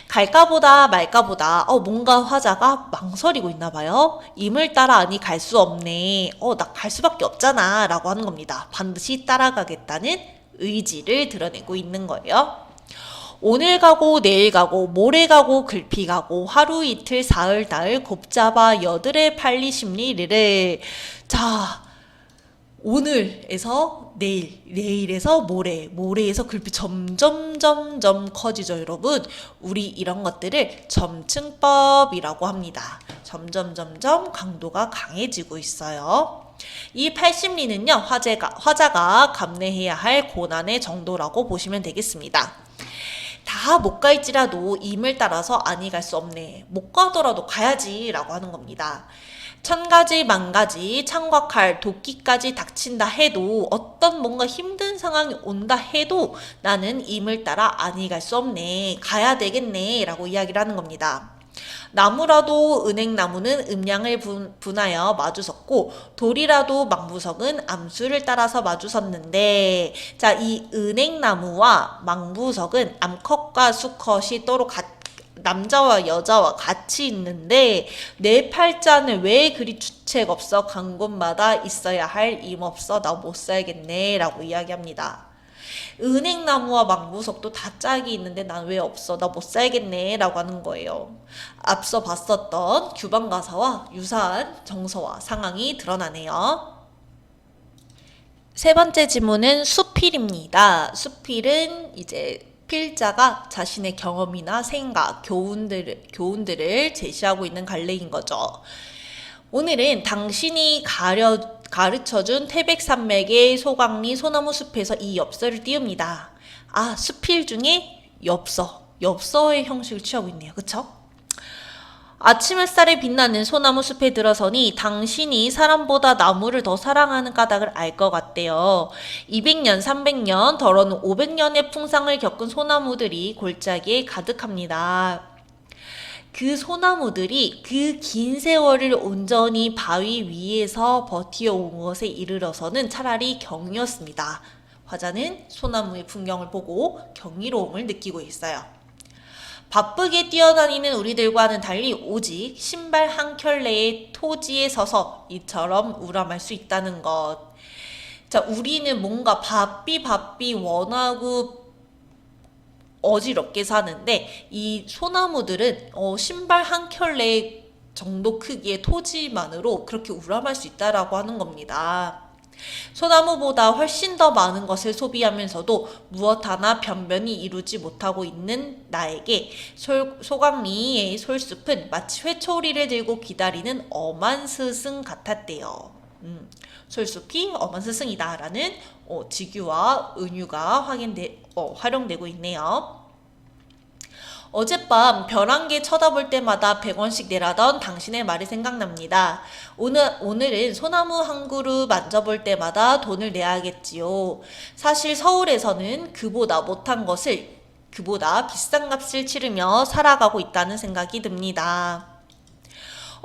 갈까보다 말까보다 뭔가 화자가 망설이고 있나 봐요. 임을 따라 아니 갈 수 없네. 나 갈 수밖에 없잖아 라고 하는 겁니다. 반드시 따라가겠다는 의지를 드러내고 있는 거예요. 오늘 가고 내일 가고 모레 가고 글피 가고 하루 이틀 사흘 나흘 곱잡아 여드레 팔리 심리를. 자, 오늘에서 내일, 내일에서 모레, 모레에서 글피 점점 커지죠, 여러분. 우리 이런 것들을 점층법이라고 합니다. 점점 강도가 강해지고 있어요. 이 팔심리는요, 화자가 감내해야 할 고난의 정도라고 보시면 되겠습니다. 다 못 갈지라도 임을 따라서 아니 갈 수 없네. 못 가더라도 가야지 라고 하는 겁니다. 천가지 만가지 창과칼 도끼까지 닥친다 해도 어떤 뭔가 힘든 상황이 온다 해도 나는 임을 따라 아니 갈 수 없네. 가야 되겠네 라고 이야기를 하는 겁니다. 나무라도 은행나무는 음양을 분하여 마주섰고 돌이라도 망부석은 암수를 따라서 마주섰는데 자, 이 은행나무와 망부석은 암컷과 수컷이 또로 남자와 여자와 같이 있는데 내 팔자는 왜 그리 주책 없어? 간 곳마다 있어야 할 임 없어? 나 못 살겠네 라고 이야기합니다. 은행나무와 망부석도 다 짝이 있는데 난 왜 없어? 나 못 살겠네 라고 하는 거예요. 앞서 봤었던 규방가사와 유사한 정서와 상황이 드러나네요. 세 번째 지문은 수필입니다. 수필은 이제 필자가 자신의 경험이나 생각, 교훈들을 제시하고 있는 갈래인 거죠. 오늘은 당신이 가르쳐준 태백산맥의 소강리 소나무 숲에서 이 엽서를 띄웁니다. 수필 중에 엽서의 형식을 취하고 있네요. 그쵸? 아침 햇살에 빛나는 소나무 숲에 들어서니 당신이 사람보다 나무를 더 사랑하는 까닭을 알 것 같대요. 200년, 300년, 더러는 500년의 풍상을 겪은 소나무들이 골짜기에 가득합니다. 그 소나무들이 그 긴 세월을 온전히 바위 위에서 버티어온 것에 이르러서는 차라리 경이었습니다. 화자는 소나무의 풍경을 보고 경이로움을 느끼고 있어요. 바쁘게 뛰어다니는 우리들과는 달리 오직 신발 한 켤레의 토지에 서서 이처럼 우람할 수 있다는 것. 자, 우리는 뭔가 바삐 원하고 어지럽게 사는데 이 소나무들은 신발 한 켤레 정도 크기의 토지만으로 그렇게 우람할 수 있다라고 하는 겁니다. 소나무보다 훨씬 더 많은 것을 소비하면서도 무엇 하나 변변히 이루지 못하고 있는 나에게 소강리의 솔숲은 마치 회초리를 들고 기다리는 엄한 스승 같았대요. 솔숲이 엄한 스승이다 라는 직유와 은유가 활용되고 있네요. 어젯밤 별 한 개 쳐다볼 때마다 100원씩 내라던 당신의 말이 생각납니다. 오늘은 소나무 한 그루 만져볼 때마다 돈을 내야겠지요. 사실 서울에서는 그보다 비싼 값을 치르며 살아가고 있다는 생각이 듭니다.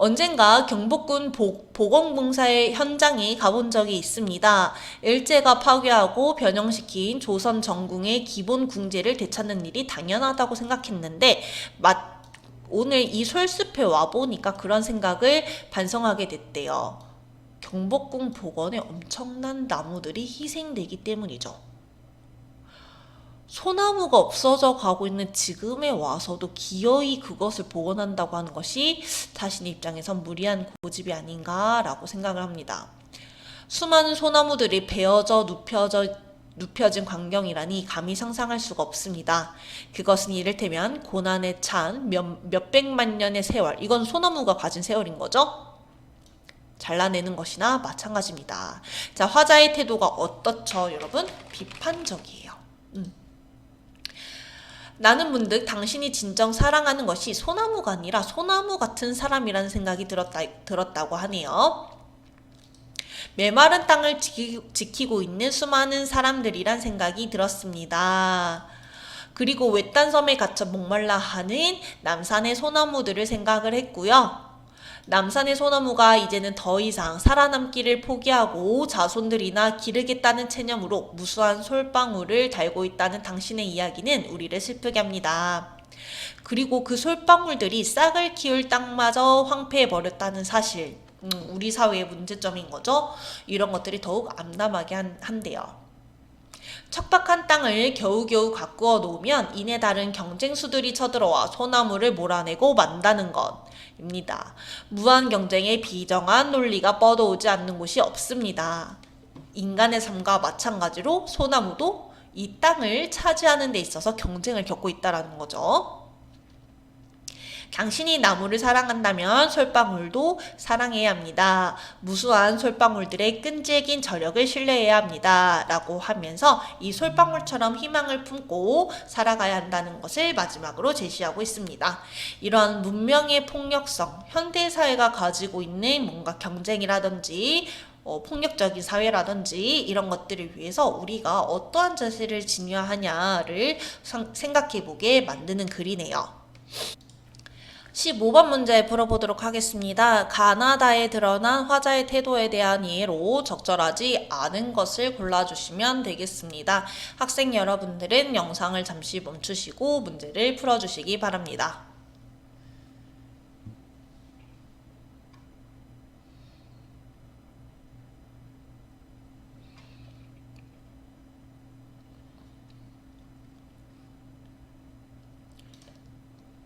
언젠가 경복궁 보건봉사의 현장에 가본 적이 있습니다. 일제가 파괴하고 변형시킨 조선 정궁의 기본 궁제를 되찾는 일이 당연하다고 생각했는데 오늘 이 솔숲에 와보니까 그런 생각을 반성하게 됐대요. 경복궁 복원에 엄청난 나무들이 희생되기 때문이죠. 소나무가 없어져 가고 있는 지금에 와서도 기어이 그것을 복원한다고 하는 것이 자신의 입장에선 무리한 고집이 아닌가라고 생각을 합니다. 수많은 소나무들이 베어져 눕혀진 광경이라니 감히 상상할 수가 없습니다. 그것은 이를테면 고난에 찬 몇백만 년의 세월, 이건 소나무가 가진 세월인 거죠? 잘라내는 것이나 마찬가지입니다. 자, 화자의 태도가 어떻죠, 여러분? 비판적이에요. 나는 문득 당신이 진정 사랑하는 것이 소나무가 아니라 소나무 같은 사람이라는 생각이 들었다고 하네요. 메마른 땅을 지키고 있는 수많은 사람들이란 생각이 들었습니다. 그리고 외딴 섬에 갇혀 목말라 하는 남산의 소나무들을 생각을 했고요. 남산의 소나무가 이제는 더 이상 살아남기를 포기하고 자손들이나 기르겠다는 체념으로 무수한 솔방울을 달고 있다는 당신의 이야기는 우리를 슬프게 합니다. 그리고 그 솔방울들이 싹을 키울 땅마저 황폐해버렸다는 사실, 우리 사회의 문제점인 거죠. 이런 것들이 더욱 암담하게 한대요. 척박한 땅을 겨우겨우 가꾸어 놓으면 이내 다른 경쟁수들이 쳐들어와 소나무를 몰아내고 만다는 것입니다. 무한 경쟁의 비정한 논리가 뻗어오지 않는 곳이 없습니다. 인간의 삶과 마찬가지로 소나무도 이 땅을 차지하는 데 있어서 경쟁을 겪고 있다는 거죠. 당신이 나무를 사랑한다면 솔방울도 사랑해야 합니다. 무수한 솔방울들의 끈질긴 저력을 신뢰해야 합니다. 라고 하면서 이 솔방울처럼 희망을 품고 살아가야 한다는 것을 마지막으로 제시하고 있습니다. 이러한 문명의 폭력성, 현대사회가 가지고 있는 뭔가 경쟁이라든지 폭력적인 사회라든지 이런 것들을 위해서 우리가 어떠한 자세를 지녀야 하냐를 생각해보게 만드는 글이네요. 15번 문제 풀어보도록 하겠습니다. 가나다에 드러난 화자의 태도에 대한 이해로 적절하지 않은 것을 골라주시면 되겠습니다. 학생 여러분들은 영상을 잠시 멈추시고 문제를 풀어주시기 바랍니다.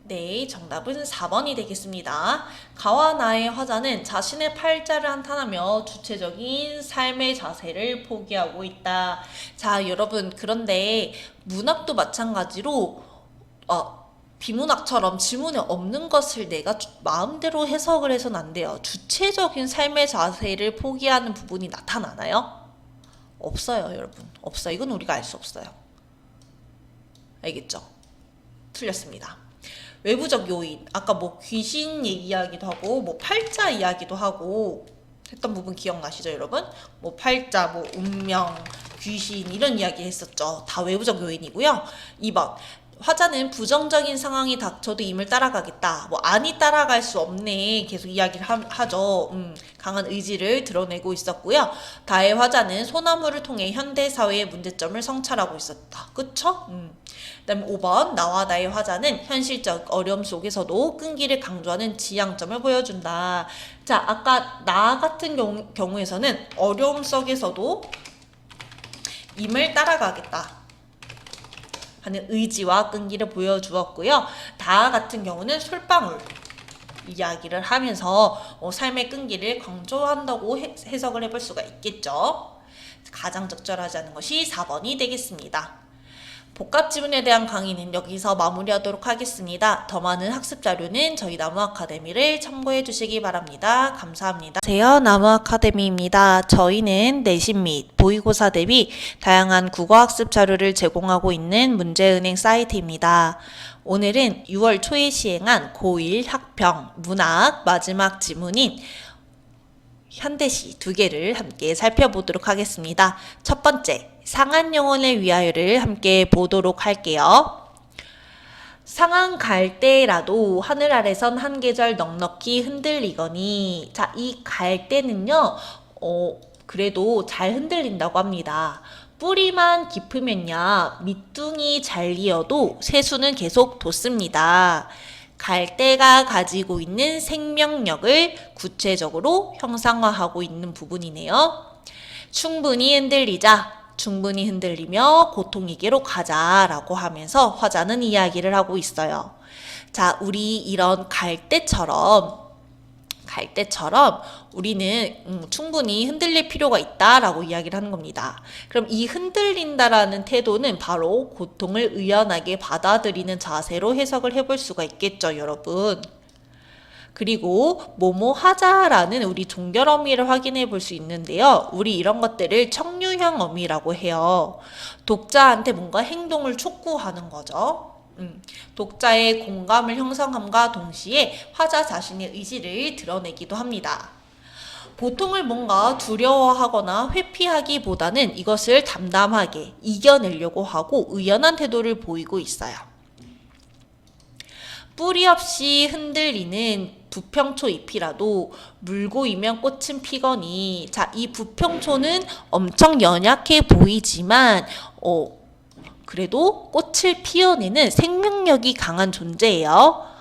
네, 정답은 4번이 되겠습니다. 가와 나의 화자는 자신의 팔자를 한탄하며 주체적인 삶의 자세를 포기하고 있다. 자, 여러분, 그런데 문학도 마찬가지로 비문학처럼 지문에 없는 것을 내가 마음대로 해석을 해서는 안 돼요. 주체적인 삶의 자세를 포기하는 부분이 나타나나요? 없어요, 여러분. 없어요. 이건 우리가 알 수 없어요. 알겠죠? 틀렸습니다. 외부적 요인, 아까 뭐 귀신 이야기도 하고 뭐 팔자 이야기도 하고 했던 부분 기억나시죠, 여러분? 뭐 팔자, 뭐 운명, 귀신 이런 이야기 했었죠. 다 외부적 요인이고요. 2번, 화자는 부정적인 상황이 닥쳐도 임을 따라가겠다. 뭐 아니 따라갈 수 없네. 계속 이야기를 하죠. 강한 의지를 드러내고 있었고요. 다의 화자는 소나무를 통해 현대사회의 문제점을 성찰하고 있었다. 그쵸? 그다음에 5번, 나와 나의 화자는 현실적 어려움 속에서도 끈기를 강조하는 지향점을 보여준다. 자, 아까 나 같은 경우에서는 어려움 속에서도 임을 따라가겠다. 하는 의지와 끈기를 보여주었고요. 다 같은 경우는 솔방울 이야기를 하면서 삶의 끈기를 강조한다고 해석을 해볼 수가 있겠죠. 가장 적절하지 않은 것이 4번이 되겠습니다. 복합 지문에 대한 강의는 여기서 마무리하도록 하겠습니다. 더 많은 학습 자료는 저희 나무 아카데미를 참고해 주시기 바랍니다. 감사합니다. 안녕하세요. 나무 아카데미입니다. 저희는 내신 및 모의고사 대비 다양한 국어 학습 자료를 제공하고 있는 문제은행 사이트입니다. 오늘은 6월 초에 시행한 고1 학평 문학 마지막 지문인 현대시 2개를 함께 살펴보도록 하겠습니다. 첫 번째, 상한 영혼을 위하여를 함께 보도록 할게요. 상한 갈 때라도 하늘 아래선 한 계절 넉넉히 흔들리거니. 자, 이 갈 때는요, 그래도 잘 흔들린다고 합니다. 뿌리만 깊으면야 밑둥이 잘 이어도 새수는 계속 돋습니다. 갈대가 가지고 있는 생명력을 구체적으로 형상화하고 있는 부분이네요. 충분히 흔들리자, 충분히 흔들리며 고통이게로 가자라고 하면서 화자는 이야기를 하고 있어요. 자, 우리 이런 갈대처럼 우리는 충분히 흔들릴 필요가 있다라고 이야기를 하는 겁니다. 그럼 이 흔들린다라는 태도는 바로 고통을 의연하게 받아들이는 자세로 해석을 해볼 수가 있겠죠, 여러분. 그리고 뭐뭐 하자라는 우리 종결 어미를 확인해 볼 수 있는데요. 우리 이런 것들을 청류형 어미라고 해요. 독자한테 뭔가 행동을 촉구하는 거죠. 독자의 공감을 형성함과 동시에 화자 자신의 의지를 드러내기도 합니다. 고통을 뭔가 두려워하거나 회피하기보다는 이것을 담담하게 이겨내려고 하고 의연한 태도를 보이고 있어요. 뿌리 없이 흔들리는 부평초 잎이라도 물고 이면 꽃은 피거니. 자, 이 부평초는 엄청 연약해 보이지만 그래도 꽃을 피워내는 생명력이 강한 존재예요.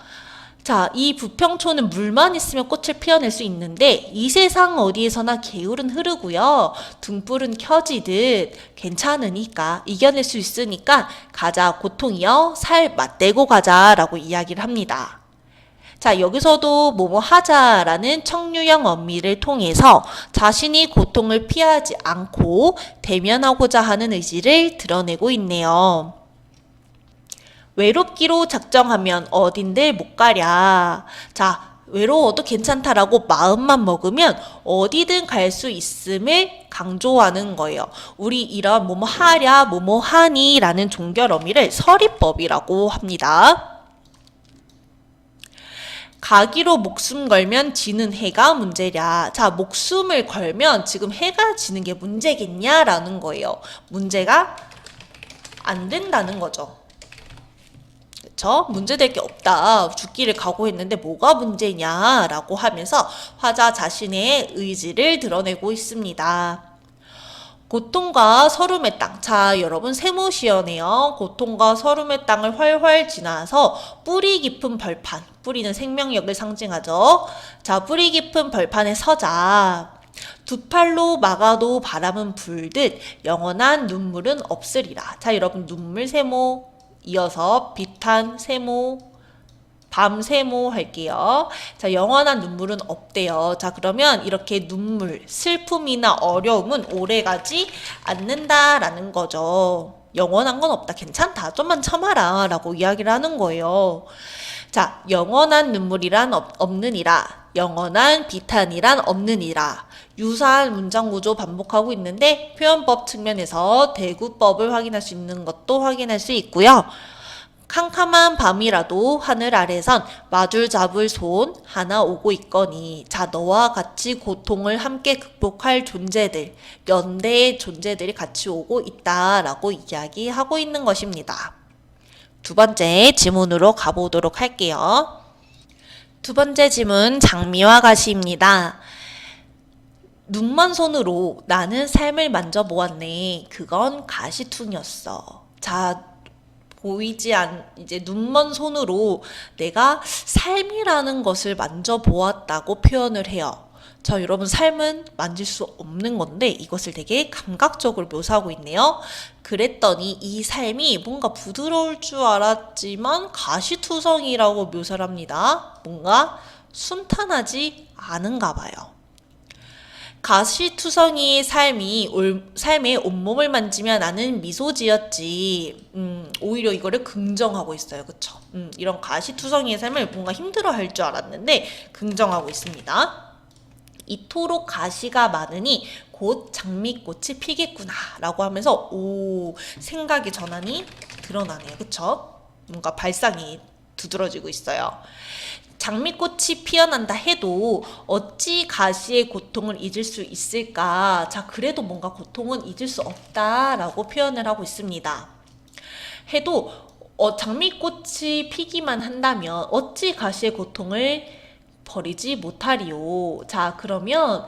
자, 이 부평초는 물만 있으면 꽃을 피워낼 수 있는데 이 세상 어디에서나 개울은 흐르고요. 등불은 켜지듯 괜찮으니까 이겨낼 수 있으니까 가자 고통이여 살 맞대고 가자라고 이야기를 합니다. 자, 여기서도 뭐뭐 하자라는 청류형 어미를 통해서 자신이 고통을 피하지 않고 대면하고자 하는 의지를 드러내고 있네요. 외롭기로 작정하면 어딘들 못 가랴. 자, 외로워도 괜찮다라고 마음만 먹으면 어디든 갈 수 있음을 강조하는 거예요. 우리 이런 뭐뭐 하랴, 뭐뭐 하니 라는 종결 어미를 서리법이라고 합니다. 가기로 목숨 걸면 지는 해가 문제랴. 자, 목숨을 걸면 지금 해가 지는 게 문제겠냐라는 거예요. 문제가 안 된다는 거죠. 그쵸? 문제될 게 없다. 죽기를 각오했는데 뭐가 문제냐라고 하면서 화자 자신의 의지를 드러내고 있습니다. 고통과 서름의 땅. 자, 여러분 세모시어네요. 고통과 서름의 땅을 활활 지나서 뿌리 깊은 벌판. 뿌리는 생명력을 상징하죠. 자, 뿌리 깊은 벌판에 서자. 두 팔로 막아도 바람은 불듯 영원한 눈물은 없으리라. 자, 여러분 눈물 세모 이어서 비탄 세모 밤 세모 할게요. 자, 영원한 눈물은 없대요. 자, 그러면 이렇게 눈물, 슬픔이나 어려움은 오래가지 않는다라는 거죠. 영원한 건 없다. 괜찮다. 좀만 참아라. 라고 이야기를 하는 거예요. 자, 영원한 눈물이란 없느니라. 영원한 비탄이란 없느니라. 유사한 문장 구조 반복하고 있는데 표현법 측면에서 대구법을 확인할 수 있는 것도 확인할 수 있고요. 캄캄한 밤이라도 하늘 아래선 마주 잡을 손 하나 오고 있거니. 자, 너와 같이 고통을 함께 극복할 존재들, 연대의 존재들이 같이 오고 있다라고 이야기하고 있는 것입니다. 두 번째 지문으로 가보도록 할게요. 두 번째 지문 장미와 가시입니다. 눈먼 손으로 나는 삶을 만져보았네. 그건 가시퉁이었어. 자, 이제 눈먼 손으로 내가 삶이라는 것을 만져보았다고 표현을 해요. 자, 여러분 삶은 만질 수 없는 건데 이것을 되게 감각적으로 묘사하고 있네요. 그랬더니 이 삶이 뭔가 부드러울 줄 알았지만 가시투성이라고 묘사를 합니다. 뭔가 순탄하지 않은가 봐요. 가시투성이의 삶에 온몸을 만지며 나는 미소 지었지. 오히려 이거를 긍정하고 있어요. 그쵸? 이런 가시투성이의 삶을 뭔가 힘들어 할 줄 알았는데 긍정하고 있습니다. 이토록 가시가 많으니 곧 장미꽃이 피겠구나 라고 하면서 생각의 전환이 드러나네요. 그쵸? 뭔가 발상이 두드러지고 있어요. 장미꽃이 피어난다 해도 어찌 가시의 고통을 잊을 수 있을까? 자, 그래도 뭔가 고통은 잊을 수 없다라고 표현을 하고 있습니다. 해도 장미꽃이 피기만 한다면 어찌 가시의 고통을 버리지 못하리요. 자, 그러면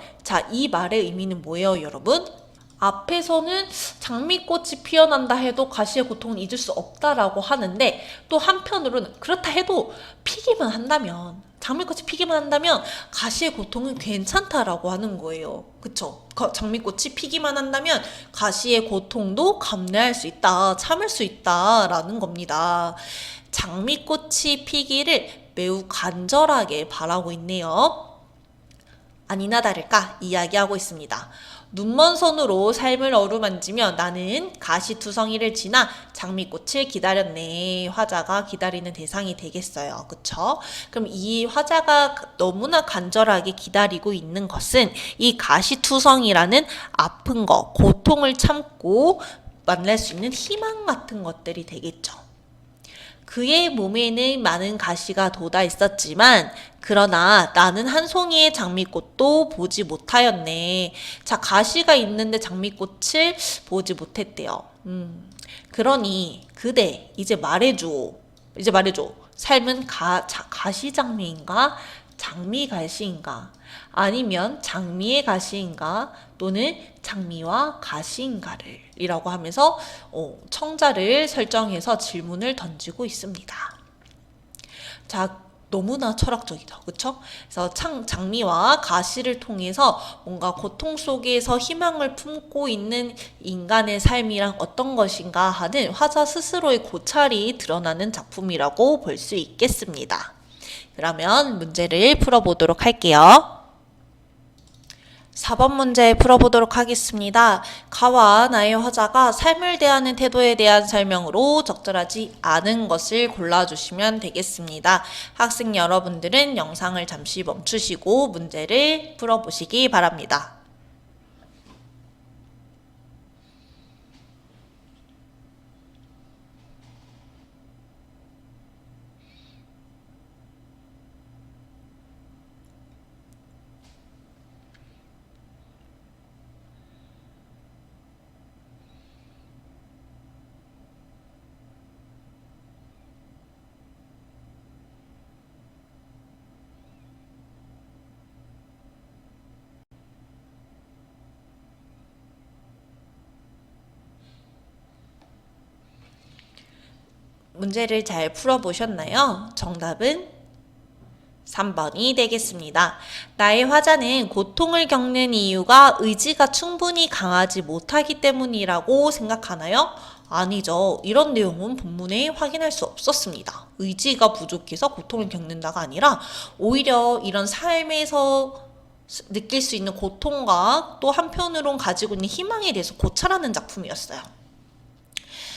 이 말의 의미는 뭐예요, 여러분? 앞에서는 장미꽃이 피어난다 해도 가시의 고통은 잊을 수 없다라고 하는데 또 한편으로는 그렇다 해도 피기만 한다면 장미꽃이 피기만 한다면 가시의 고통은 괜찮다라고 하는 거예요. 그쵸? 장미꽃이 피기만 한다면 가시의 고통도 감내할 수 있다, 참을 수 있다라는 겁니다. 장미꽃이 피기를 매우 간절하게 바라고 있네요. 아니나 다를까 이야기하고 있습니다. 눈먼 손으로 삶을 어루만지며 나는 가시투성이를 지나 장미꽃을 기다렸네. 화자가 기다리는 대상이 되겠어요. 그쵸? 그럼 이 화자가 너무나 간절하게 기다리고 있는 것은 이 가시투성이라는 아픈 거, 고통을 참고 만날 수 있는 희망 같은 것들이 되겠죠. 그의 몸에는 많은 가시가 돋아 있었지만 그러나 나는 한 송이의 장미꽃도 보지 못하였네. 자, 가시가 있는데 장미꽃을 보지 못했대요. 그러니 그대 이제 말해줘. 삶은 가시장미인가? 장미가시인가? 아니면 장미의 가시인가? 또는 장미와 가시인가를 이라고 하면서 청자를 설정해서 질문을 던지고 있습니다. 자, 너무나 철학적이죠. 그쵸? 그래서 장미와 가시를 통해서 뭔가 고통 속에서 희망을 품고 있는 인간의 삶이란 어떤 것인가 하는 화자 스스로의 고찰이 드러나는 작품이라고 볼 수 있겠습니다. 그러면 문제를 풀어보도록 할게요. 4번 문제 풀어보도록 하겠습니다. 가와 나의 화자가 삶을 대하는 태도에 대한 설명으로 적절하지 않은 것을 골라주시면 되겠습니다. 학생 여러분들은 영상을 잠시 멈추시고 문제를 풀어보시기 바랍니다. 문제를 잘 풀어보셨나요? 정답은 3번이 되겠습니다. 나의 화자는 고통을 겪는 이유가 의지가 충분히 강하지 못하기 때문이라고 생각하나요? 아니죠. 이런 내용은 본문에 확인할 수 없었습니다. 의지가 부족해서 고통을 겪는다가 아니라 오히려 이런 삶에서 느낄 수 있는 고통과 또 한편으론 가지고 있는 희망에 대해서 고찰하는 작품이었어요.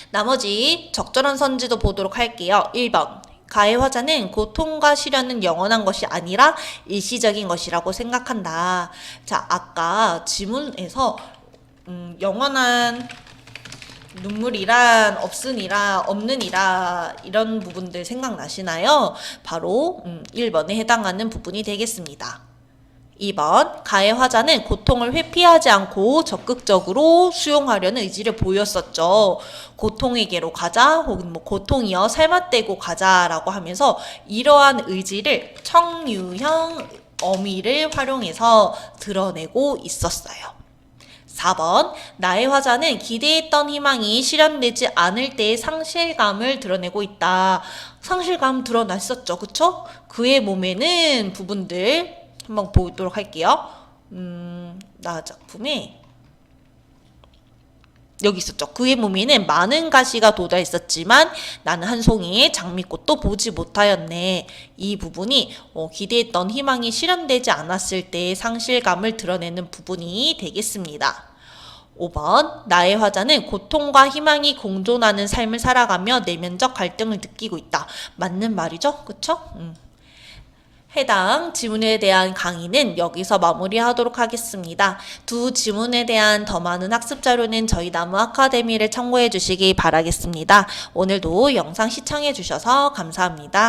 나머지 적절한 선지도 보도록 할게요. 1번. 가의 화자는 고통과 시련은 영원한 것이 아니라 일시적인 것이라고 생각한다. 자, 아까 지문에서 영원한 눈물이란 없으니라 없느니라 이런 부분들 생각나시나요? 바로 1번에 해당하는 부분이 되겠습니다. 2번. 가의 화자는 고통을 회피하지 않고 적극적으로 수용하려는 의지를 보였었죠. 고통에게로 가자 혹은 고통이여 삶아떼고 가자라고 하면서 이러한 의지를 청유형 어미를 활용해서 드러내고 있었어요. 4번. 나의 화자는 기대했던 희망이 실현되지 않을 때의 상실감을 드러내고 있다. 상실감 드러났었죠. 그쵸? 그의 몸에는 부분들 한번 보도록 할게요. 나 작품에 여기 있었죠. 그의 몸에는 많은 가시가 돋아 있었지만 나는 한 송이의 장미꽃도 보지 못하였네. 이 부분이 기대했던 희망이 실현되지 않았을 때의 상실감을 드러내는 부분이 되겠습니다. 5번 나의 화자는 고통과 희망이 공존하는 삶을 살아가며 내면적 갈등을 느끼고 있다. 맞는 말이죠? 그쵸? 해당 지문에 대한 강의는 여기서 마무리하도록 하겠습니다. 두 지문에 대한 더 많은 학습 자료는 저희 나무 아카데미를 참고해 주시기 바라겠습니다. 오늘도 영상 시청해 주셔서 감사합니다.